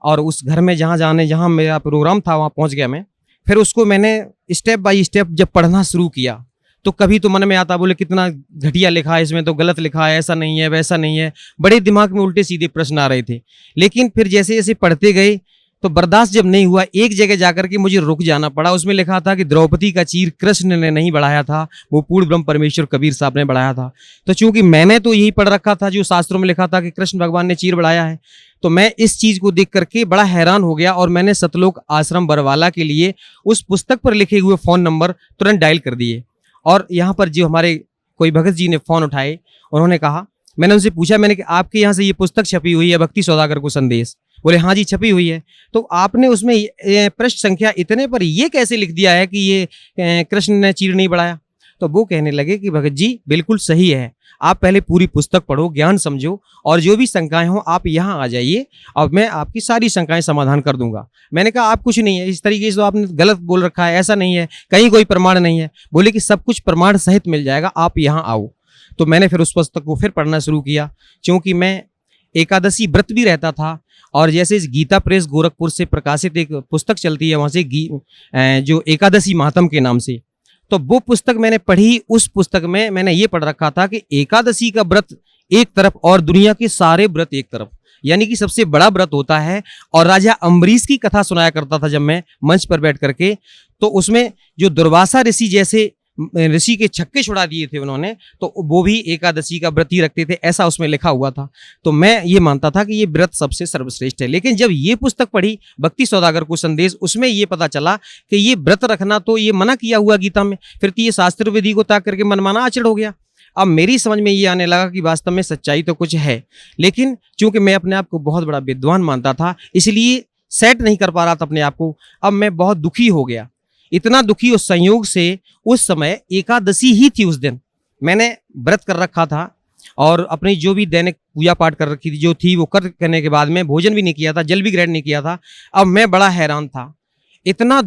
S5: और उस घर में जहाँ मेरा प्रोग्राम था वहाँ पहुँच गया मैं। फिर उसको मैंने स्टेप बाय स्टेप जब पढ़ना शुरू किया, तो कभी तो मन में आता, बोले कितना घटिया लिखा है इसमें, तो गलत लिखा है, ऐसा नहीं है, वैसा नहीं है। बड़े दिमाग में उल्टे सीधे प्रश्न आ रहे थे। लेकिन फिर जैसे जैसे पढ़ते गए तो बर्दाश्त जब नहीं हुआ, एक जगह जाकर के मुझे रुक जाना पड़ा। उसमें लिखा था कि द्रौपदी का चीर कृष्ण ने नहीं बढ़ाया था, वो पूर्ण ब्रह्म परमेश्वर कबीर साहब ने बढ़ाया था। तो चूंकि मैंने तो यही पढ़ रखा था जो शास्त्रों में लिखा था कि कृष्ण भगवान ने चीर बढ़ाया है, तो मैं इस चीज को देख करके बड़ा हैरान हो गया और मैंने सतलोक आश्रम बरवाला के लिए उस पुस्तक पर लिखे हुए फ़ोन नंबर तुरंत डायल कर दिए। और यहाँ पर जो हमारे कोई भगत जी ने फ़ोन उठाए, उन्होंने कहा, मैंने उनसे पूछा, मैंने कि आपके यहाँ से ये पुस्तक छपी हुई है भक्ति सौदागर को संदेश? बोले हाँ जी छपी हुई है। तो आपने उसमें पृष्ठ संख्या इतने पर ये कैसे लिख दिया है कि ये कृष्ण ने चीर नहीं बढ़ाया? तो वो कहने लगे कि भगत जी बिल्कुल सही है, आप पहले पूरी पुस्तक पढ़ो, ज्ञान समझो, और जो भी शंकाएं हो आप यहाँ आ जाइए और मैं आपकी सारी शंकाएं समाधान कर दूंगा। मैंने कहा आप कुछ नहीं है, इस तरीके से तो आपने गलत बोल रखा है, ऐसा नहीं है, कहीं कोई प्रमाण नहीं है। बोले कि सब कुछ प्रमाण सहित मिल जाएगा, आप यहाँ आओ। तो मैंने फिर उस पुस्तक को फिर पढ़ना शुरू किया, क्योंकि मैं एकादशी व्रत भी रहता था। और जैसे इस गीता प्रेस गोरखपुर से प्रकाशित एक पुस्तक चलती है, वहाँ से जो एकादशी महात्म के नाम से, तो वो पुस्तक मैंने पढ़ी। उस पुस्तक में मैंने ये पढ़ रखा था कि एकादशी का व्रत एक तरफ और दुनिया के सारे व्रत एक तरफ, यानी कि सबसे बड़ा व्रत होता है। और राजा अम्बरीश की कथा सुनाया करता था जब मैं मंच पर बैठ करके, तो उसमें जो दुर्वासा ऋषि जैसे ऋषि के छक्के छुड़ा दिए थे उन्होंने, तो वो भी एकादशी का व्रत ही रखते थे, ऐसा उसमें लिखा हुआ था। तो मैं ये मानता था कि ये व्रत सबसे सर्वश्रेष्ठ है। लेकिन जब ये पुस्तक पढ़ी, भक्ति सौदागर को संदेश, उसमें ये पता चला कि ये व्रत रखना तो ये मना किया हुआ गीता में, फिर तो ये शास्त्र विधि को ताक करके मनमाना आचरण हो गया। अब मेरी समझ में ये आने लगा कि वास्तव में सच्चाई तो कुछ है, लेकिन चूंकि मैं अपने आप को बहुत बड़ा विद्वान मानता था, इसलिए सेट नहीं कर पा रहा था अपने आप को। अब मैं बहुत दुखी हो गया, इतना दुखी उस संयोग से। उस समय एकादशी ही थी, उस दिन मैंने व्रत कर रखा था और अपनी जो भी दैनिक पूजा पाठ कर रखी थी जो थी वो करने के बाद में भोजन भी नहीं किया था, जल भी ग्रहण नहीं किया था। अब मैं बड़ा हैरान था, इतना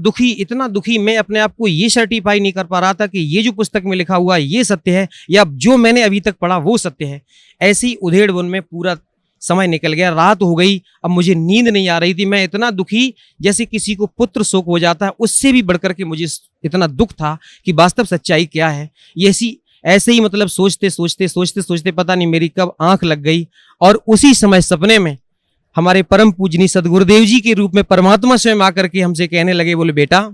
S5: दुखी मैं अपने आप को ये सर्टिफाई नहीं कर पा रहा था कि ये जो पुस्तक में लिखा हुआ ये सत्य है या जो मैंने अभी तक पढ़ा वो सत्य है। ऐसी उधेड़ बुन में पूरा समय निकल गया, रात हो गई, अब मुझे नींद नहीं आ रही थी। मैं इतना दुखी, जैसे किसी को पुत्र शोक हो जाता है, उससे भी बढ़कर के मुझे इतना दुख था कि वास्तव सच्चाई क्या है। ये ऐसे ही मतलब सोचते पता नहीं मेरी कब आंख लग गई और उसी समय सपने में हमारे परम पूजनीय सदगुरुदेव जी के रूप में परमात्मा स्वयं आकर के हमसे कहने लगे, बोले बेटा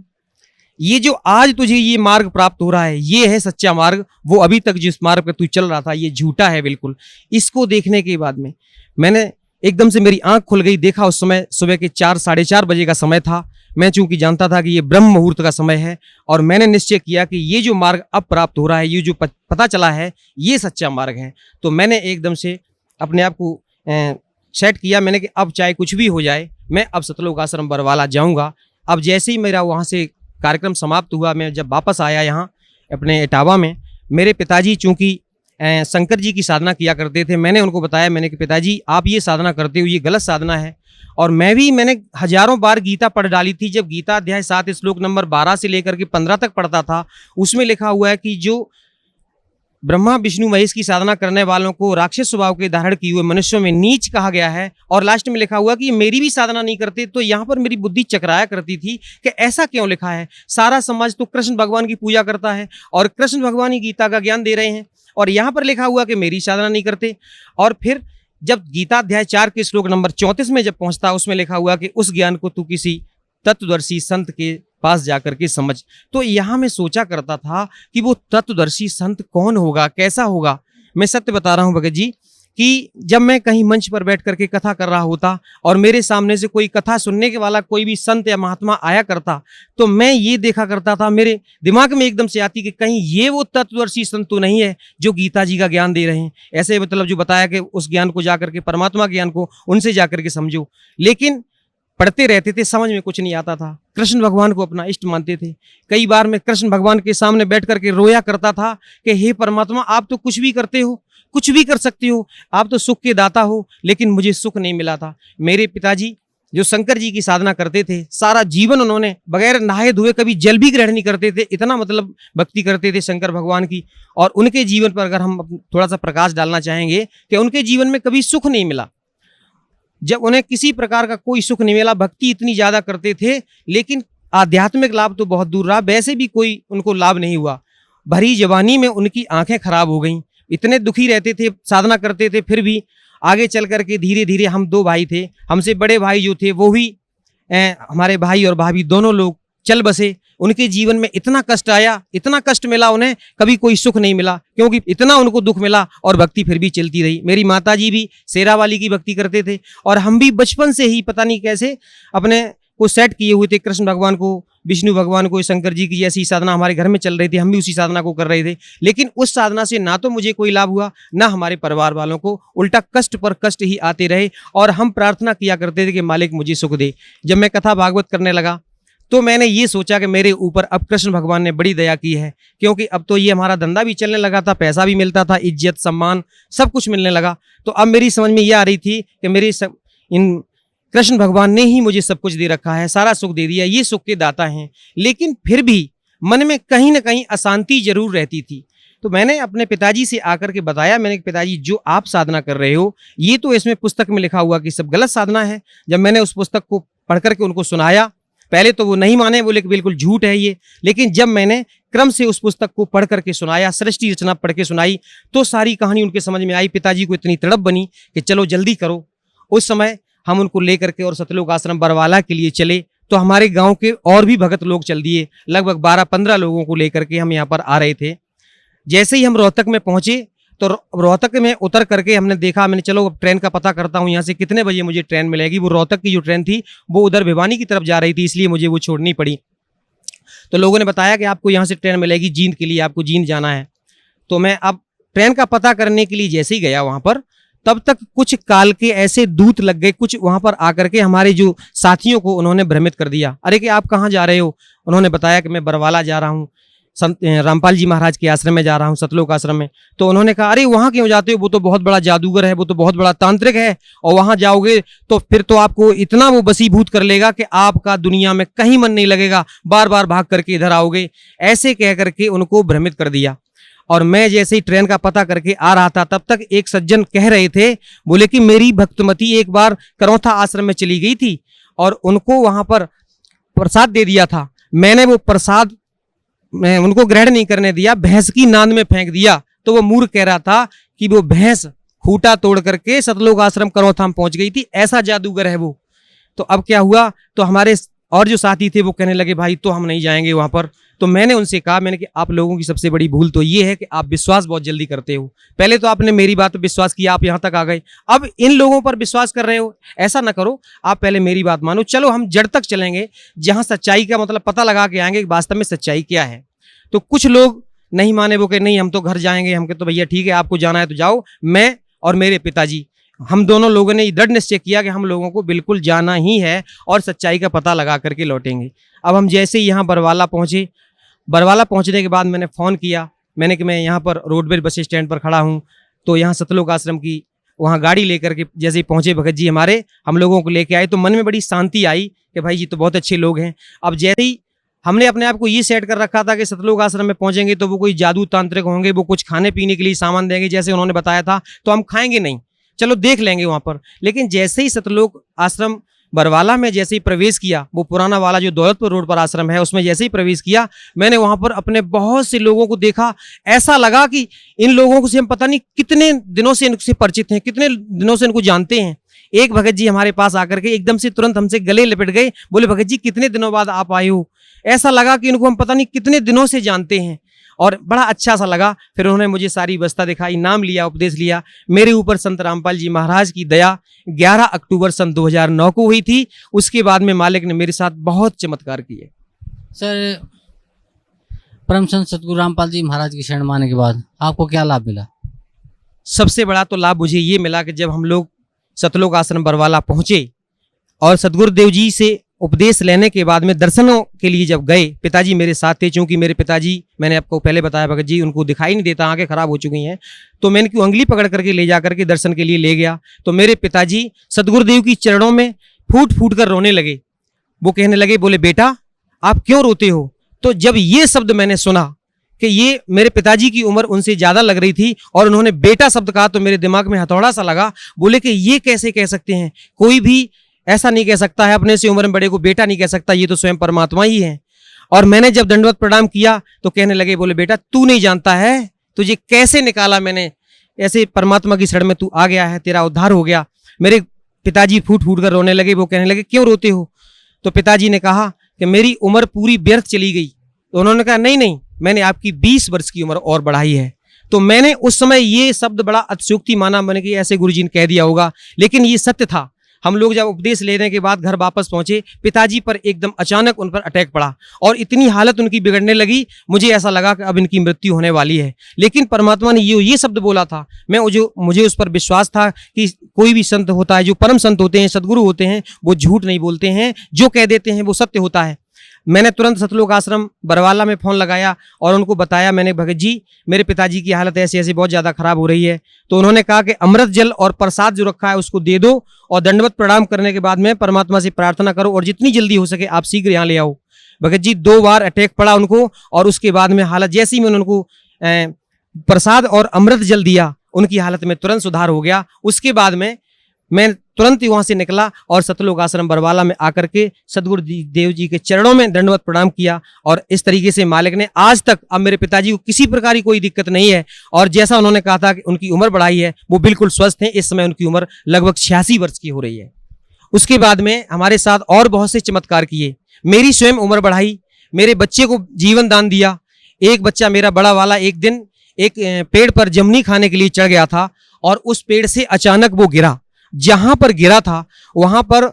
S5: ये जो आज तुझे ये मार्ग प्राप्त हो रहा है ये है सच्चा मार्ग, वो अभी तक जिस मार्ग पर तू चल रहा था ये झूठा है बिल्कुल। इसको देखने के बाद में मैंने एकदम से मेरी आंख खुल गई, देखा उस समय सुबह के 4 साढ़े 4 बजे का समय था। मैं चूंकि जानता था कि ये ब्रह्म मुहूर्त का समय है और मैंने निश्चय किया कि ये जो मार्ग अब प्राप्त हो रहा है, ये जो पता चला है ये सच्चा मार्ग है। तो मैंने एकदम से अपने आप को सेट किया, मैंने कि अब चाहे कुछ भी हो जाए मैं अब सतलोक आश्रम बरवाला जाऊंगा। अब जैसे ही मेरा वहाँ से कार्यक्रम समाप्त हुआ, मैं जब वापस आया यहाँ अपने इटावा में, मेरे पिताजी चूंकि शंकर जी की साधना किया करते थे, मैंने उनको बताया, मैंने कि पिताजी आप ये साधना करते हो ये गलत साधना है। और मैंने हजारों बार गीता पढ़ डाली थी। जब गीता अध्याय 7 श्लोक नंबर 12 से लेकर के 15 तक पढ़ता था, उसमें लिखा हुआ है कि जो ब्रह्मा विष्णु महेश की साधना करने वालों को राक्षस स्वभाव के धारण किए हुए मनुष्यों में नीच कहा गया है। और लास्ट में लिखा हुआ कि मेरी भी साधना नहीं करते। तो यहाँ पर मेरी बुद्धि चकराया करती थी कि ऐसा क्यों लिखा है, सारा समाज तो कृष्ण भगवान की पूजा करता है और कृष्ण भगवान ही गीता का ज्ञान दे रहे हैं और यहाँ पर लिखा हुआ कि मेरी साधना नहीं करते। और फिर जब गीता अध्याय 4 के श्लोक नंबर 34 में जब पहुंचता, उसमें लिखा हुआ कि उस ज्ञान को तू किसी तत्वदर्शी संत के पास जाकर के समझ। तो यहाँ मैं सोचा करता था कि वो तत्वदर्शी संत कौन होगा, कैसा होगा। मैं सत्य बता रहा हूँ भगत जी कि जब मैं कहीं मंच पर बैठ करके कथा कर रहा होता और मेरे सामने से कोई कथा सुनने के वाला कोई भी संत या महात्मा आया करता, तो मैं ये देखा करता था, मेरे दिमाग में एकदम से आती कि कहीं ये वो तत्वदर्शी संत तो नहीं है जो गीता जी का ज्ञान दे रहे हैं। ऐसे मतलब जो बताया कि उस ज्ञान को जाकर के, परमात्मा ज्ञान को उनसे जाकर के समझो। लेकिन पढ़ते रहते थे, समझ में कुछ नहीं आता था। कृष्ण भगवान को अपना इष्ट मानते थे। कई बार मैं कृष्ण भगवान के सामने बैठ करके रोया करता था कि हे परमात्मा, आप तो कुछ भी करते हो, कुछ भी कर सकते हो, आप तो सुख के दाता हो, लेकिन मुझे सुख नहीं मिला था। मेरे पिताजी जो शंकर जी की साधना करते थे, सारा जीवन उन्होंने बगैर नहाए धोए कभी जल भी ग्रहण नहीं करते थे, इतना मतलब भक्ति करते थे शंकर भगवान की। और उनके जीवन पर अगर हम थोड़ा सा प्रकाश डालना चाहेंगे कि उनके जीवन में कभी सुख नहीं मिला, जब उन्हें किसी प्रकार का कोई सुख नहीं मिला, भक्ति इतनी ज्यादा करते थे लेकिन आध्यात्मिक लाभ तो बहुत दूर रहा, वैसे भी कोई उनको लाभ नहीं हुआ। भरी जवानी में उनकी आंखें खराब हो गईं, इतने दुखी रहते थे, साधना करते थे, फिर भी आगे चल करके धीरे धीरे, हम 2 भाई थे, हमसे बड़े भाई जो थे वो भी हमारे भाई और भाभी दोनों लोग चल बसे। उनके जीवन में इतना कष्ट आया, इतना कष्ट मिला उन्हें, कभी कोई सुख नहीं मिला, क्योंकि इतना उनको दुख मिला और भक्ति फिर भी चलती रही। मेरी माताजी भी शेरावाली की भक्ति करते थे और हम भी बचपन से ही पता नहीं कैसे अपने को सेट किए हुए थे। कृष्ण भगवान को, विष्णु भगवान को, शंकर जी की जैसी साधना हमारे घर में चल रही थी, हम भी उसी साधना को कर रहे थे। लेकिन उस साधना से ना तो मुझे कोई लाभ हुआ, ना हमारे परिवार वालों को, उल्टा कष्ट पर कष्ट ही आते रहे। और हम प्रार्थना किया करते थे कि मालिक मुझे सुख दे। जब मैं कथा भागवत करने लगा तो मैंने ये सोचा कि मेरे ऊपर अब कृष्ण भगवान ने बड़ी दया की है, क्योंकि अब तो ये हमारा धंधा भी चलने लगा था, पैसा भी मिलता था, इज्जत सम्मान सब कुछ मिलने लगा। तो अब मेरी समझ में ये आ रही थी कि इन कृष्ण भगवान ने ही मुझे सब कुछ दे रखा है, सारा सुख दे दिया, ये सुख के दाता हैं। लेकिन फिर भी मन में कहीं ना कहीं अशांति जरूर रहती थी। तो मैंने अपने पिताजी से आकर के बताया, मैंने कहा पिताजी जो आप साधना कर रहे हो ये तो इसमें पुस्तक में लिखा हुआ कि सब गलत साधना है। जब मैंने उस पुस्तक को पढ़ करके उनको सुनाया, पहले तो वो नहीं माने, बोले कि बिल्कुल झूठ है ये। लेकिन जब मैंने क्रम से उस पुस्तक को पढ़ करके सुनाया, सृष्टि रचना पढ़ के सुनाई, तो सारी कहानी उनके समझ में आई। पिताजी को इतनी तड़प बनी कि चलो जल्दी करो। उस समय हम उनको लेकर के और सतलोक आश्रम बरवाला के लिए चले। तो हमारे गांव के और भी भगत लोग चल दिए, लगभग 12-15 लोगों को लेकर के हम यहाँ पर आ रहे थे। जैसे ही हम रोहतक में पहुंचे तो रोहतक में उतर करके हमने देखा, मैंने चलो अब ट्रेन का पता करता हूँ यहाँ से कितने बजे मुझे ट्रेन मिलेगी। वो रोहतक की जो ट्रेन थी वो उधर भिवानी की तरफ जा रही थी, इसलिए मुझे वो छोड़नी पड़ी। तो लोगों ने बताया कि आपको यहाँ से ट्रेन मिलेगी जींद के लिए, आपको जींद जाना है। तो मैं अब ट्रेन का पता करने के लिए जैसे ही गया वहाँ पर, तब तक कुछ काल के ऐसे दूत लग गए, कुछ वहाँ पर आकर के हमारे जो साथियों को उन्होंने भ्रमित कर दिया। अरे कि आप कहाँ जा रहे हो? उन्होंने बताया कि मैं बरवाला जा रहा हूँ, संत रामपाल जी महाराज के आश्रम में जा रहा हूँ, सतलोक आश्रम में। तो उन्होंने कहा अरे वहाँ क्यों जाते हो? वो तो बहुत बड़ा जादूगर है, वो तो बहुत बड़ा तांत्रिक है, और वहाँ जाओगे तो फिर तो आपको इतना वो बसीभूत कर लेगा कि आपका दुनिया में कहीं मन नहीं लगेगा, बार बार भाग करके इधर आओगे। ऐसे कह करके उनको भ्रमित कर दिया। और मैं जैसे ही ट्रेन का पता करके आ रहा था, तब तक एक सज्जन कह रहे थे, बोले कि मेरी भक्तमती एक बार करौथा आश्रम में चली गई थी और उनको वहां पर प्रसाद दे दिया था। मैंने वो प्रसाद मैं उनको ग्रहण नहीं करने दिया, भैंस की नांद में फेंक दिया। तो वो मूर्ख कह रहा था कि वो भैंस खूंटा तोड़ करके सतलोक आश्रम करौथा में पहुंच गई थी, ऐसा जादूगर है वो। तो अब क्या हुआ, तो हमारे और जो साथी थे वो कहने लगे भाई तो हम नहीं जाएंगे वहां पर। तो मैंने उनसे कहा, मैंने कि आप लोगों की सबसे बड़ी भूल तो ये है कि आप विश्वास बहुत जल्दी करते हो। पहले तो आपने मेरी बात पर विश्वास किया, आप यहाँ तक आ गए, अब इन लोगों पर विश्वास कर रहे हो। ऐसा ना करो, आप पहले मेरी बात मानो। चलो हम जड़ तक चलेंगे, जहाँ सच्चाई का मतलब पता लगा के आएंगे वास्तव में सच्चाई क्या है। तो कुछ लोग नहीं माने, वो कहे नहीं हम तो घर जाएंगे। हम कहे तो भैया ठीक है, आपको जाना है तो जाओ। मैं और मेरे पिताजी हम दोनों लोगों ने दृढ़ निश्चय किया कि हम लोगों को बिल्कुल जाना ही है और सच्चाई का पता लगा करके लौटेंगे। अब हम जैसे ही यहाँ बरवाला पहुँचे, बरवाला पहुँचने के बाद मैंने फ़ोन किया, मैंने कि मैं यहाँ पर रोडवेज बस स्टैंड पर खड़ा हूँ। तो यहाँ सतलोक आश्रम की वहाँ गाड़ी लेकर के जैसे ही पहुँचे भगत जी हमारे, हम लोगों को लेके आए। तो मन में बड़ी शांति आई कि भाई जी तो बहुत अच्छे लोग हैं। अब जैसे ही हमने अपने आप को ये सेट कर रखा था कि सतलोक आश्रम में पहुँचेंगे तो वो कोई जादू तांत्रिक होंगे, वो कुछ खाने पीने के लिए सामान देंगे जैसे उन्होंने बताया था, तो हम खाएंगे नहीं, चलो देख लेंगे वहाँ पर। लेकिन जैसे ही सतलोक आश्रम बरवाला में जैसे ही प्रवेश किया, वो पुराना वाला जो दौलतपुर रोड पर आश्रम है उसमें जैसे ही प्रवेश किया, मैंने वहाँ पर अपने बहुत से लोगों को देखा। ऐसा लगा कि इन लोगों को से हम पता नहीं कितने दिनों से इनसे परिचित हैं, कितने दिनों से इनको जानते हैं। एक भगत जी हमारे पास आकर के एकदम से तुरंत हमसे गले लिपट गए, बोले भगत जी कितने दिनों बाद आप आए हो। ऐसा लगा कि इनको हम पता नहीं कितने दिनों से जानते हैं, और बड़ा अच्छा सा लगा। फिर उन्होंने मुझे सारी व्यवस्था दिखाई, नाम लिया, उपदेश लिया। मेरे ऊपर संत रामपाल जी महाराज की दया 11 अक्टूबर सन 2009 को हुई थी। उसके बाद में मालिक ने मेरे साथ बहुत चमत्कार किए।
S4: सर, परम संत सतगुरु रामपाल जी महाराज की शरण माने के बाद आपको क्या लाभ मिला?
S5: सबसे बड़ा तो लाभ मुझे ये मिला कि जब हम लोग सतलोक आश्रम बरवाला पहुंचे और सतगुरुदेव जी से उपदेश लेने के बाद में दर्शनों के लिए जब गए, पिताजी मेरे साथ थे। चूंकि मेरे पिताजी, मैंने आपको पहले बताया भगत जी, उनको दिखाई नहीं देता, आंखें खराब हो चुकी हैं, तो मैंने क्यों उंगली पकड़ करके ले जा करके दर्शन के लिए ले गया। तो मेरे पिताजी सतगुरुदेव की चरणों में फूट फूट कर रोने लगे। वो कहने लगे, बोले बेटा आप क्यों रोते हो? तो जब ये शब्द मैंने सुना कि ये मेरे पिताजी की उम्र उनसे ज्यादा लग रही थी और उन्होंने बेटा शब्द कहा, तो मेरे दिमाग में हथौड़ा सा लगा। बोले कि ये कैसे कह सकते हैं, कोई भी ऐसा नहीं कह सकता है, अपने से उम्र में बड़े को बेटा नहीं कह सकता, ये तो स्वयं परमात्मा ही है। और मैंने जब दंडवत प्रणाम किया तो कहने लगे, बोले बेटा तू नहीं जानता है, तुझे कैसे निकाला मैंने, ऐसे परमात्मा की शरण में तू आ गया है, तेरा उद्धार हो गया। मेरे पिताजी फूट फूट कर रोने लगे। वो कहने लगे क्यों रोते हो? तो पिताजी ने कहा कि मेरी उम्र पूरी व्यर्थ चली गई। तो उन्होंने कहा नहीं नहीं, मैंने आपकी 20 वर्ष की उम्र और बढ़ाई है। तो मैंने उस समय ये शब्द बड़ा अतिशयोक्ति माना, मैंने कि ऐसे गुरुजी ने कह दिया होगा, लेकिन ये सत्य था। हम लोग जब उपदेश लेने के बाद घर वापस पहुंचे, पिताजी पर एकदम अचानक उन पर अटैक पड़ा और इतनी हालत उनकी बिगड़ने लगी, मुझे ऐसा लगा कि अब इनकी मृत्यु होने वाली है। लेकिन परमात्मा ने ये शब्द बोला था, मुझे उस पर विश्वास था कि कोई भी संत होता है, जो परम संत होते हैं, सदगुरु होते हैं, वो झूठ नहीं बोलते हैं, जो कह देते हैं वो सत्य होता है। मैंने तुरंत सतलोक आश्रम बरवाला में फ़ोन लगाया और उनको बताया, मैंने भगत जी मेरे पिताजी की हालत ऐसी ऐसी बहुत ज़्यादा खराब हो रही है। तो उन्होंने कहा कि अमृत जल और प्रसाद जो रखा है उसको दे दो और दंडवत प्रणाम करने के बाद में परमात्मा से प्रार्थना करो और जितनी जल्दी हो सके आप शीघ्र यहाँ ले आओ। भगत जी 2 बार अटैक पड़ा उनको और उसके बाद में हालत जैसी मैंने उनको प्रसाद और अमृत जल दिया, उनकी हालत में तुरंत सुधार हो गया। उसके बाद में मैं तुरंत ही वहां से निकला और सतलोक आश्रम बरवाला में आकर के सदगुरु देव जी के चरणों में दंडवत प्रणाम किया और इस तरीके से मालिक ने आज तक अब मेरे पिताजी को किसी प्रकार की कोई दिक्कत नहीं है। और जैसा उन्होंने कहा था कि उनकी उम्र बढ़ाई है, वो बिल्कुल स्वस्थ हैं। इस समय उनकी उम्र लगभग 86 वर्ष की हो रही है। उसके बाद में हमारे साथ और बहुत से चमत्कार किए, मेरी स्वयं उम्र बढ़ाई, मेरे बच्चे को जीवन दान दिया। एक बच्चा मेरा बड़ा वाला एक दिन एक पेड़ पर जमनी खाने के लिए चढ़ गया था और उस पेड़ से अचानक वो गिरा। जहां पर गिरा था वहां पर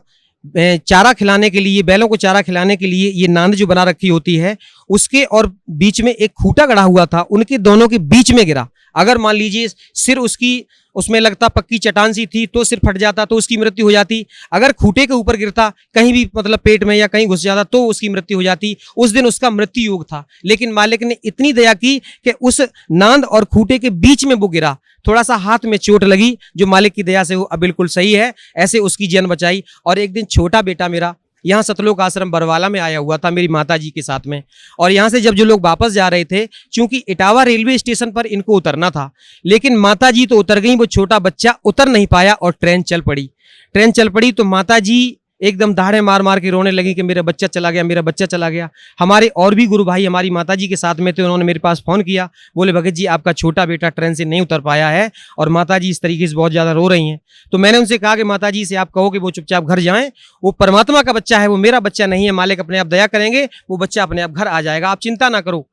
S5: चारा खिलाने के लिए, बैलों को चारा खिलाने के लिए ये नांद जो बना रखी होती है उसके और बीच में एक खूंटा गड़ा हुआ था, उनके दोनों के बीच में गिरा। अगर मान लीजिए सिर उसकी उसमें लगता पक्की चट्टान सी थी तो सिर फट जाता तो उसकी मृत्यु हो जाती। अगर खूंटे के ऊपर गिरता कहीं भी मतलब पेट में या कहीं घुस जाता तो उसकी मृत्यु हो जाती। उस दिन उसका मृत्यु योग था, लेकिन मालिक ने इतनी दया की कि उस नांद और खूंटे के बीच में वो गिरा। थोड़ा सा हाथ में चोट लगी जो मालिक की दया से वो अब बिल्कुल सही है, ऐसे उसकी जान बचाई। और एक दिन छोटा बेटा मेरा यहाँ सतलोक आश्रम बरवाला में आया हुआ था मेरी माता जी के साथ में, और यहाँ से जब जो लोग वापस जा रहे थे, चूंकि इटावा रेलवे स्टेशन पर इनको उतरना था, लेकिन माता जी तो उतर गई, वो छोटा बच्चा उतर नहीं पाया और ट्रेन चल पड़ी। ट्रेन चल पड़ी तो माता जी एकदम दहाड़े मार मार के रोने लगी कि मेरा बच्चा चला गया, मेरा बच्चा चला गया। हमारे और भी गुरु भाई हमारी माता जी के साथ में थे, उन्होंने मेरे पास फ़ोन किया, बोले भगत जी आपका छोटा बेटा ट्रेन से नहीं उतर पाया है और माता जी इस तरीके से बहुत ज़्यादा रो रही हैं। तो मैंने उनसे कहा कि माता जी से आप कहो कि वो चुपचाप घर जाएं, वो परमात्मा का बच्चा है, वो मेरा बच्चा नहीं है, मालिक अपने आप दया करेंगे, वो बच्चा अपने आप घर आ जाएगा, आप चिंता ना करो।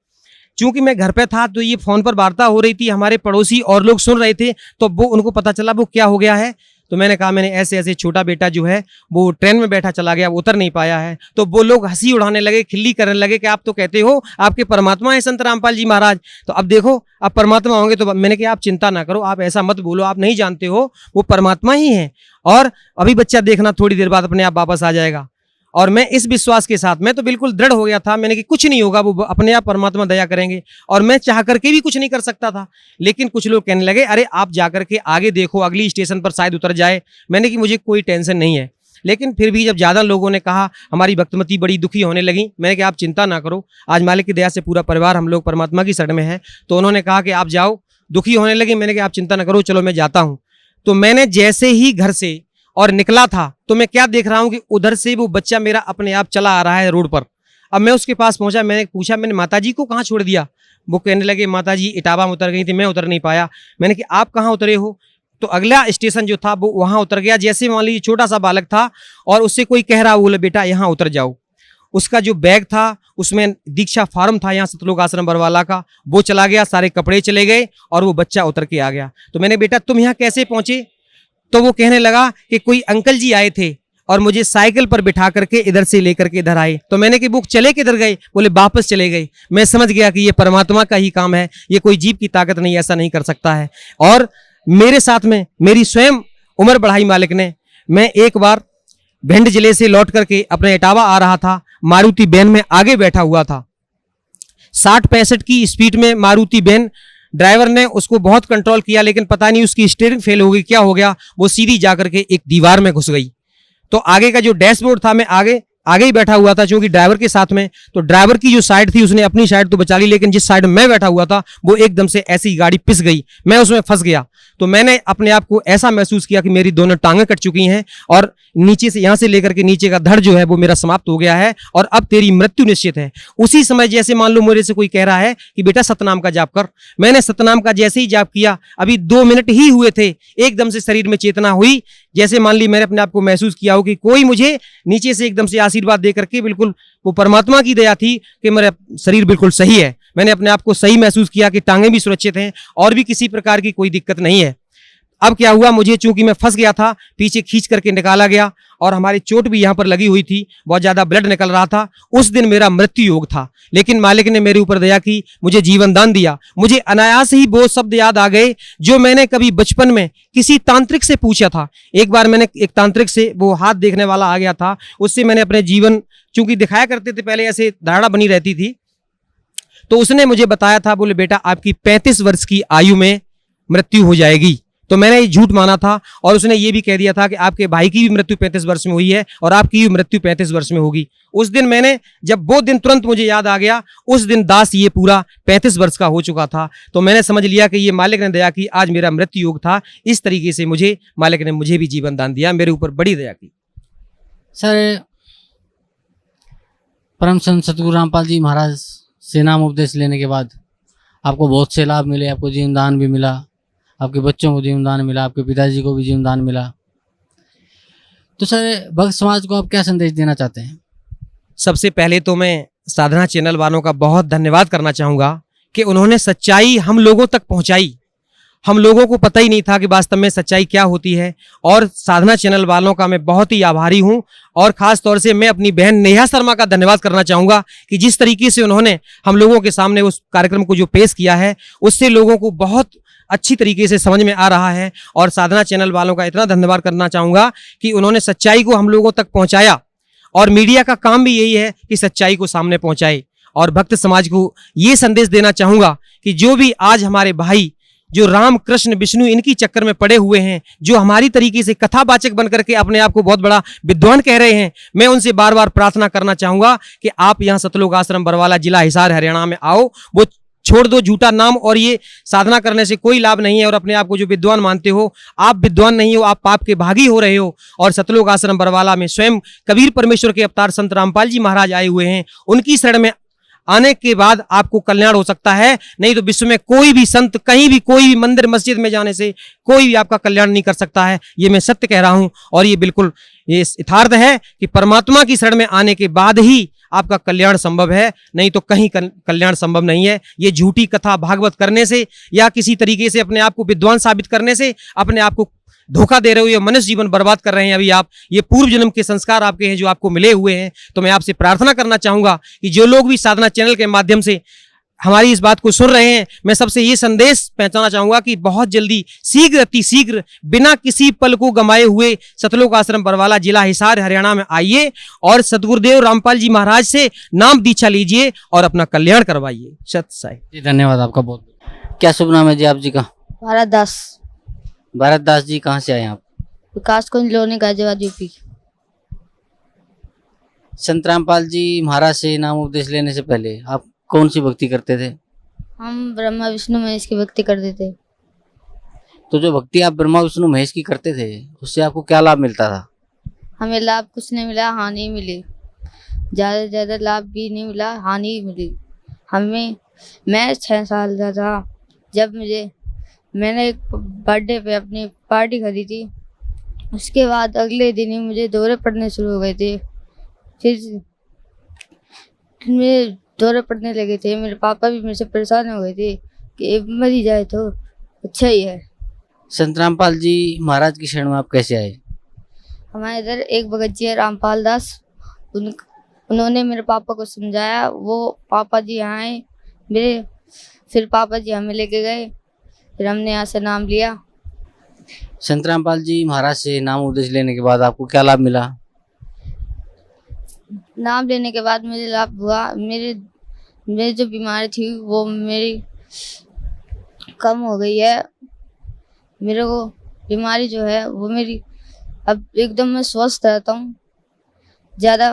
S5: चूंकि मैं घर पे था तो ये फ़ोन पर वार्ता हो रही थी, हमारे पड़ोसी और लोग सुन रहे थे, तो वो उनको पता चला वो क्या हो गया है। तो मैंने कहा मैंने ऐसे ऐसे छोटा बेटा जो है वो ट्रेन में बैठा चला गया, वो उतर नहीं पाया है। तो वो लोग हंसी उड़ाने लगे, खिल्ली करने लगे कि आप तो कहते हो आपके परमात्मा है संत रामपाल जी महाराज, तो अब देखो आप परमात्मा होंगे। तो मैंने कहा आप चिंता ना करो, आप ऐसा मत बोलो, आप नहीं जानते हो वो परमात्मा ही है और अभी बच्चा देखना थोड़ी देर बाद अपने आप वापस आ जाएगा। और मैं इस विश्वास के साथ मैं तो बिल्कुल दृढ़ हो गया था, मैंने कि कुछ नहीं होगा, वो अपने आप परमात्मा दया करेंगे। और मैं चाह करके भी कुछ नहीं कर सकता था, लेकिन कुछ लोग कहने लगे अरे आप जाकर के आगे देखो, अगली स्टेशन पर शायद उतर जाए। मैंने कि मुझे कोई टेंशन नहीं है, लेकिन फिर भी जब ज़्यादा लोगों ने कहा, हमारी भक्तमती बड़ी दुखी होने लगी। मैंने कहा आप चिंता ना करो, आज मालिक की दया से पूरा परिवार हम लोग परमात्मा की शरण में है। तो उन्होंने कहा कि आप जाओ, दुखी होने लगे। मैंने कहा आप चिंता ना करो, चलो मैं जाता हूँ। तो मैंने जैसे ही घर से और निकला था तो मैं क्या देख रहा हूं कि उधर से वो बच्चा मेरा अपने आप चला आ रहा है रोड पर। अब मैं उसके पास पहुंचा, मैंने पूछा मैंने माता जी को कहाँ छोड़ दिया। वो कहने लगे माता जी इटावा में उतर गई थी, मैं उतर नहीं पाया। मैंने कहा आप कहाँ उतरे हो? तो अगला स्टेशन जो था वो वहाँ उतर गया। जैसे मान लीजिए छोटा सा बालक था और उससे कोई कह रहा, बोले बेटा यहाँ उतर जाओ। उसका जो बैग था उसमें दीक्षा फार्म था यहाँ सतलोक आश्रम बरवाला का, वो चला गया, सारे कपड़े चले गए और वो बच्चा उतर के आ गया। तो मैंने बेटा तुम यहाँ कैसे पहुंचे? तो वो कहने लगा कि कोई अंकल जी आए थे और मुझे साइकिल पर बिठा करके इधर से लेकर के इधर आए। तो मैंने कि वो चले किधर गए? बोले वापस चले गए। मैं समझ गया कि ये परमात्मा का ही काम है, ये कोई जीव की ताकत नहीं, ऐसा नहीं कर सकता है। और मेरे साथ में मेरी स्वयं उम्र बढ़ाई मालिक ने। मैं एक बार भिंड जिले से लौट करके अपने इटावा आ रहा था, मारुति वैन में आगे बैठा हुआ था। 60-65 की स्पीड में मारुति वैन, ड्राइवर ने उसको बहुत कंट्रोल किया, लेकिन पता नहीं उसकी स्टीयरिंग फेल हो गई, क्या हो गया, वो सीधी जाकर के एक दीवार में घुस गई। तो आगे का जो डैशबोर्ड था, मैं आगे ही बैठा हुआ था क्योंकि ड्राइवर के साथ में, तो ड्राइवर की जो साइड थी उसने अपनी साइड तो बचा ली, लेकिन जिस साइड में बैठा हुआ था वो एकदम से ऐसी गाड़ी पिस गई, मैं उसमें फंस गया। तो मैंने अपने आप को ऐसा महसूस किया कि मेरी दोनों टांगें कट चुकी हैं और नीचे से, यहाँ से लेकर के नीचे का धड़ जो है वो मेरा समाप्त हो गया है और अब तेरी मृत्यु निश्चित है। उसी समय जैसे मान लो मेरे से कोई कह रहा है कि बेटा सतनाम का जाप कर, मैंने सतनाम का जैसे ही जाप किया, अभी 2 मिनट ही हुए थे, एकदम से शरीर में चेतना हुई। जैसे मान ली मैंने अपने आप को महसूस किया हो कि कोई मुझे नीचे से एकदम से आशीर्वाद दे करके, बिल्कुल वो परमात्मा की दया थी कि मेरा शरीर बिल्कुल सही है। मैंने अपने आप को सही महसूस किया कि टांगें भी सुरक्षित हैं और भी किसी प्रकार की कोई दिक्कत नहीं है। अब क्या हुआ, मुझे चूंकि मैं फंस गया था, पीछे खींच करके निकाला गया और हमारी चोट भी यहाँ पर लगी हुई थी, बहुत ज्यादा ब्लड निकल रहा था। उस दिन मेरा मृत्यु योग था, लेकिन मालिक ने मेरे ऊपर दया की, मुझे जीवन दान दिया। मुझे अनायास ही वो शब्द याद आ गए जो मैंने कभी बचपन में किसी तांत्रिक से पूछा था। एक बार मैंने एक तांत्रिक से, वो हाथ देखने वाला आ गया था, उससे मैंने अपने जीवन चूंकि दिखाया करते थे पहले, ऐसे धारणा बनी रहती थी। तो उसने मुझे बताया था, बोले बेटा आपकी 35 वर्ष की आयु में मृत्यु हो जाएगी। तो मैंने ये झूठ माना था और उसने ये भी कह दिया था कि आपके भाई की भी मृत्यु 35 वर्ष में हुई है और आपकी भी मृत्यु 35 वर्ष में होगी। उस दिन मैंने, जब वो दिन तुरंत मुझे याद आ गया, उस दिन दास ये पूरा 35 वर्ष का हो चुका था। तो मैंने समझ लिया कि ये मालिक ने दया की, आज मेरा मृत्यु योग था। इस तरीके से मुझे मालिक ने मुझे भी जीवन दान दिया, मेरे ऊपर बड़ी दया की।
S4: सर, परम संत सतगुरु रामपाल जी महाराज से नाम उपदेश लेने के बाद आपको बहुत से लाभ मिले, आपको जीवन दान भी मिला, आपके बच्चों को जीवन दान मिला, आपके पिताजी को भी जीवन दान मिला। तो सर, भक्त समाज को आप क्या संदेश देना चाहते हैं?
S5: सबसे पहले तो मैं साधना चैनल वालों का बहुत धन्यवाद करना चाहूँगा कि उन्होंने सच्चाई हम लोगों तक पहुँचाई। हम लोगों को पता ही नहीं था कि वास्तव में सच्चाई क्या होती है, और साधना चैनल वालों का मैं बहुत ही आभारी हूं। और खास तौर से मैं अपनी बहन नेहा शर्मा का धन्यवाद करना चाहूँगा कि जिस तरीके से उन्होंने हम लोगों के सामने उस कार्यक्रम को जो पेश किया है, उससे लोगों को बहुत अच्छी तरीके से समझ में आ रहा है। और साधना चैनल वालों का इतना धन्यवाद करना चाहूँगा कि उन्होंने सच्चाई को हम लोगों तक पहुँचाया, और मीडिया का काम भी यही है कि सच्चाई को सामने पहुँचाए। और भक्त समाज को ये संदेश देना चाहूँगा कि जो भी आज हमारे भाई जो राम कृष्ण विष्णु इनकी चक्कर में पड़े हुए हैं, जो हमारी तरीके से कथावाचक बन करके अपने आप को बहुत बड़ा विद्वान कह रहे हैं, मैं उनसे बार बार प्रार्थना करना चाहूँगा कि आप यहाँ सतलोक आश्रम बरवाला, जिला हिसार, हरियाणा में आओ। वो छोड़ दो झूठा नाम, और ये साधना करने से कोई लाभ नहीं है। और अपने आप को जो विद्वान मानते हो, आप विद्वान नहीं हो, आप पाप के भागी हो रहे हो। और सतलोक आश्रम बरवाला में स्वयं कबीर परमेश्वर के अवतार संत रामपाल जी महाराज आए हुए हैं। उनकी शरण में आने के बाद आपको कल्याण हो सकता है, नहीं तो विश्व में कोई भी संत, कहीं भी, कोई भी मंदिर मस्जिद में जाने से कोई भी आपका कल्याण नहीं कर सकता है। ये मैं सत्य कह रहा हूं, और ये बिल्कुल ये यथार्थ है कि परमात्मा की शरण में आने के बाद ही आपका कल्याण संभव है, नहीं तो कहीं कल्याण संभव नहीं है। ये झूठी कथा भागवत करने से या किसी तरीके से अपने आप को विद्वान साबित करने से अपने आप को धोखा दे रहे हो, ये मनुष्य जीवन बर्बाद कर रहे हैं अभी आप। ये पूर्व जन्म के संस्कार आपके हैं जो आपको मिले हुए हैं। तो मैं आपसे प्रार्थना करना चाहूंगा कि जो लोग भी साधना चैनल के माध्यम से हमारी इस बात को सुन रहे हैं, मैं सबसे ये संदेश पहुंचाना चाहूंगा कि बहुत जल्दी, शीघ्र अति शीघ्र, बिना किसी पल को गंवाए हुए सतलोक आश्रम बरवाला, जिला हिसार, हरियाणा में आइए और सतगुरुदेव रामपाल जी महाराज से नाम दीक्षा लीजिए और अपना कल्याण करवाइए। सत साई
S4: जी, धन्यवाद आपका बहुत। क्या शुभ नाम है जी आप जी का?
S6: भारत दास।
S4: भारत दास जी, कहाँ से आए आप?
S6: विकास कुंज लोनी, गाजियाबाद, यूपी।
S4: संत रामपाल जी महाराज से नाम उपदेश लेने से पहले आप कौन सी भक्ति करते थे?
S6: हम ब्रह्मा विष्णु महेश की भक्ति करते थे।
S4: तो जो भक्ति आप ब्रह्मा विष्णु महेश की करते थे, उससे आपको क्या लाभ मिलता था?
S6: हमें लाभ कुछ नहीं मिला, हानि मिली। ज़्यादा से ज़्यादा लाभ भी नहीं मिला, हानि ही मिली हमें। मैं 6 साल का था जब मैंने एक बर्थडे पे अपनी पार्टी खरीदी। उसके बाद अगले दिन ही मुझे दौरे पड़ने शुरू हो गए थे। फिर मेरे दौरे पड़ने लगे थे। मेरे पापा भी मेरे से परेशान हो गए थे कि मर ही जाए तो अच्छा ही है।
S4: संत रामपाल जी महाराज की शरण में आप कैसे आए?
S6: हमारे इधर एक भगत जी है रामपाल दास, उन्होंने मेरे पापा को समझाया। वो पापा जी यहाँ आए मेरे, फिर पापा जी हमें लेके गए, फिर हमने यहाँ से नाम लिया।
S4: संत रामपाल जी महाराज से नाम उपदेश लेने के बाद आपको क्या लाभ मिला?
S6: नाम लेने के बाद मुझे लाभ हुआ। मेरी जो बीमारी थी वो मेरी कम हो गई है। मेरे को बीमारी जो है वो मेरी अब एकदम मैं स्वस्थ रहता हूँ। ज़्यादा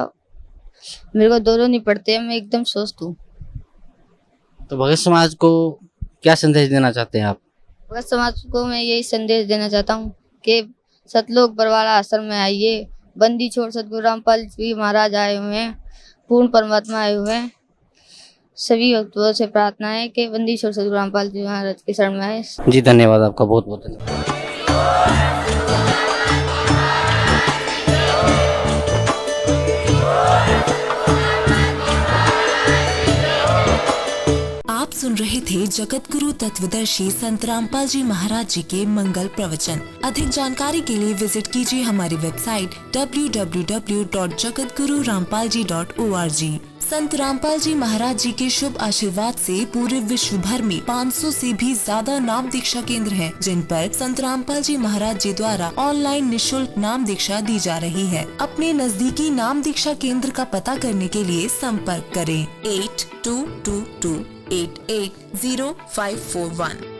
S6: मेरे को दौरे नहीं पड़ते, मैं एकदम स्वस्थ हूँ।
S4: तो भगत समाज को क्या संदेश देना चाहते हैं आप?
S6: भगत समाज को मैं यही संदेश देना चाहता हूँ कि सतलोक बरवाला आश्रम में आइए। बंदी छोड़ सतगुरु रामपाल जी महाराज आए हुए हैं, पूर्ण परमात्मा आए हुए हैं। सभी भक्तों से प्रार्थना है कि बंदी छोड़ सतगुरु रामपाल जी महाराज के शरण में आए।
S4: जी, धन्यवाद आपका बहुत बहुत धन्यवाद।
S7: आप सुन रहे थे जगत गुरु तत्वदर्शी संत रामपाल जी महाराज जी के मंगल प्रवचन। अधिक जानकारी के लिए विजिट कीजिए हमारी वेबसाइट www.jagatgururampalji.org। संत रामपाल जी महाराज जी के शुभ आशीर्वाद से पूरे विश्व भर में 500 से भी ज्यादा नाम दीक्षा केंद्र हैं, जिन पर संत रामपाल जी महाराज जी द्वारा ऑनलाइन निशुल्क नाम दीक्षा दी जा रही है। अपने नजदीकी नाम दीक्षा केंद्र का पता करने के लिए संपर्क करें 8222880541।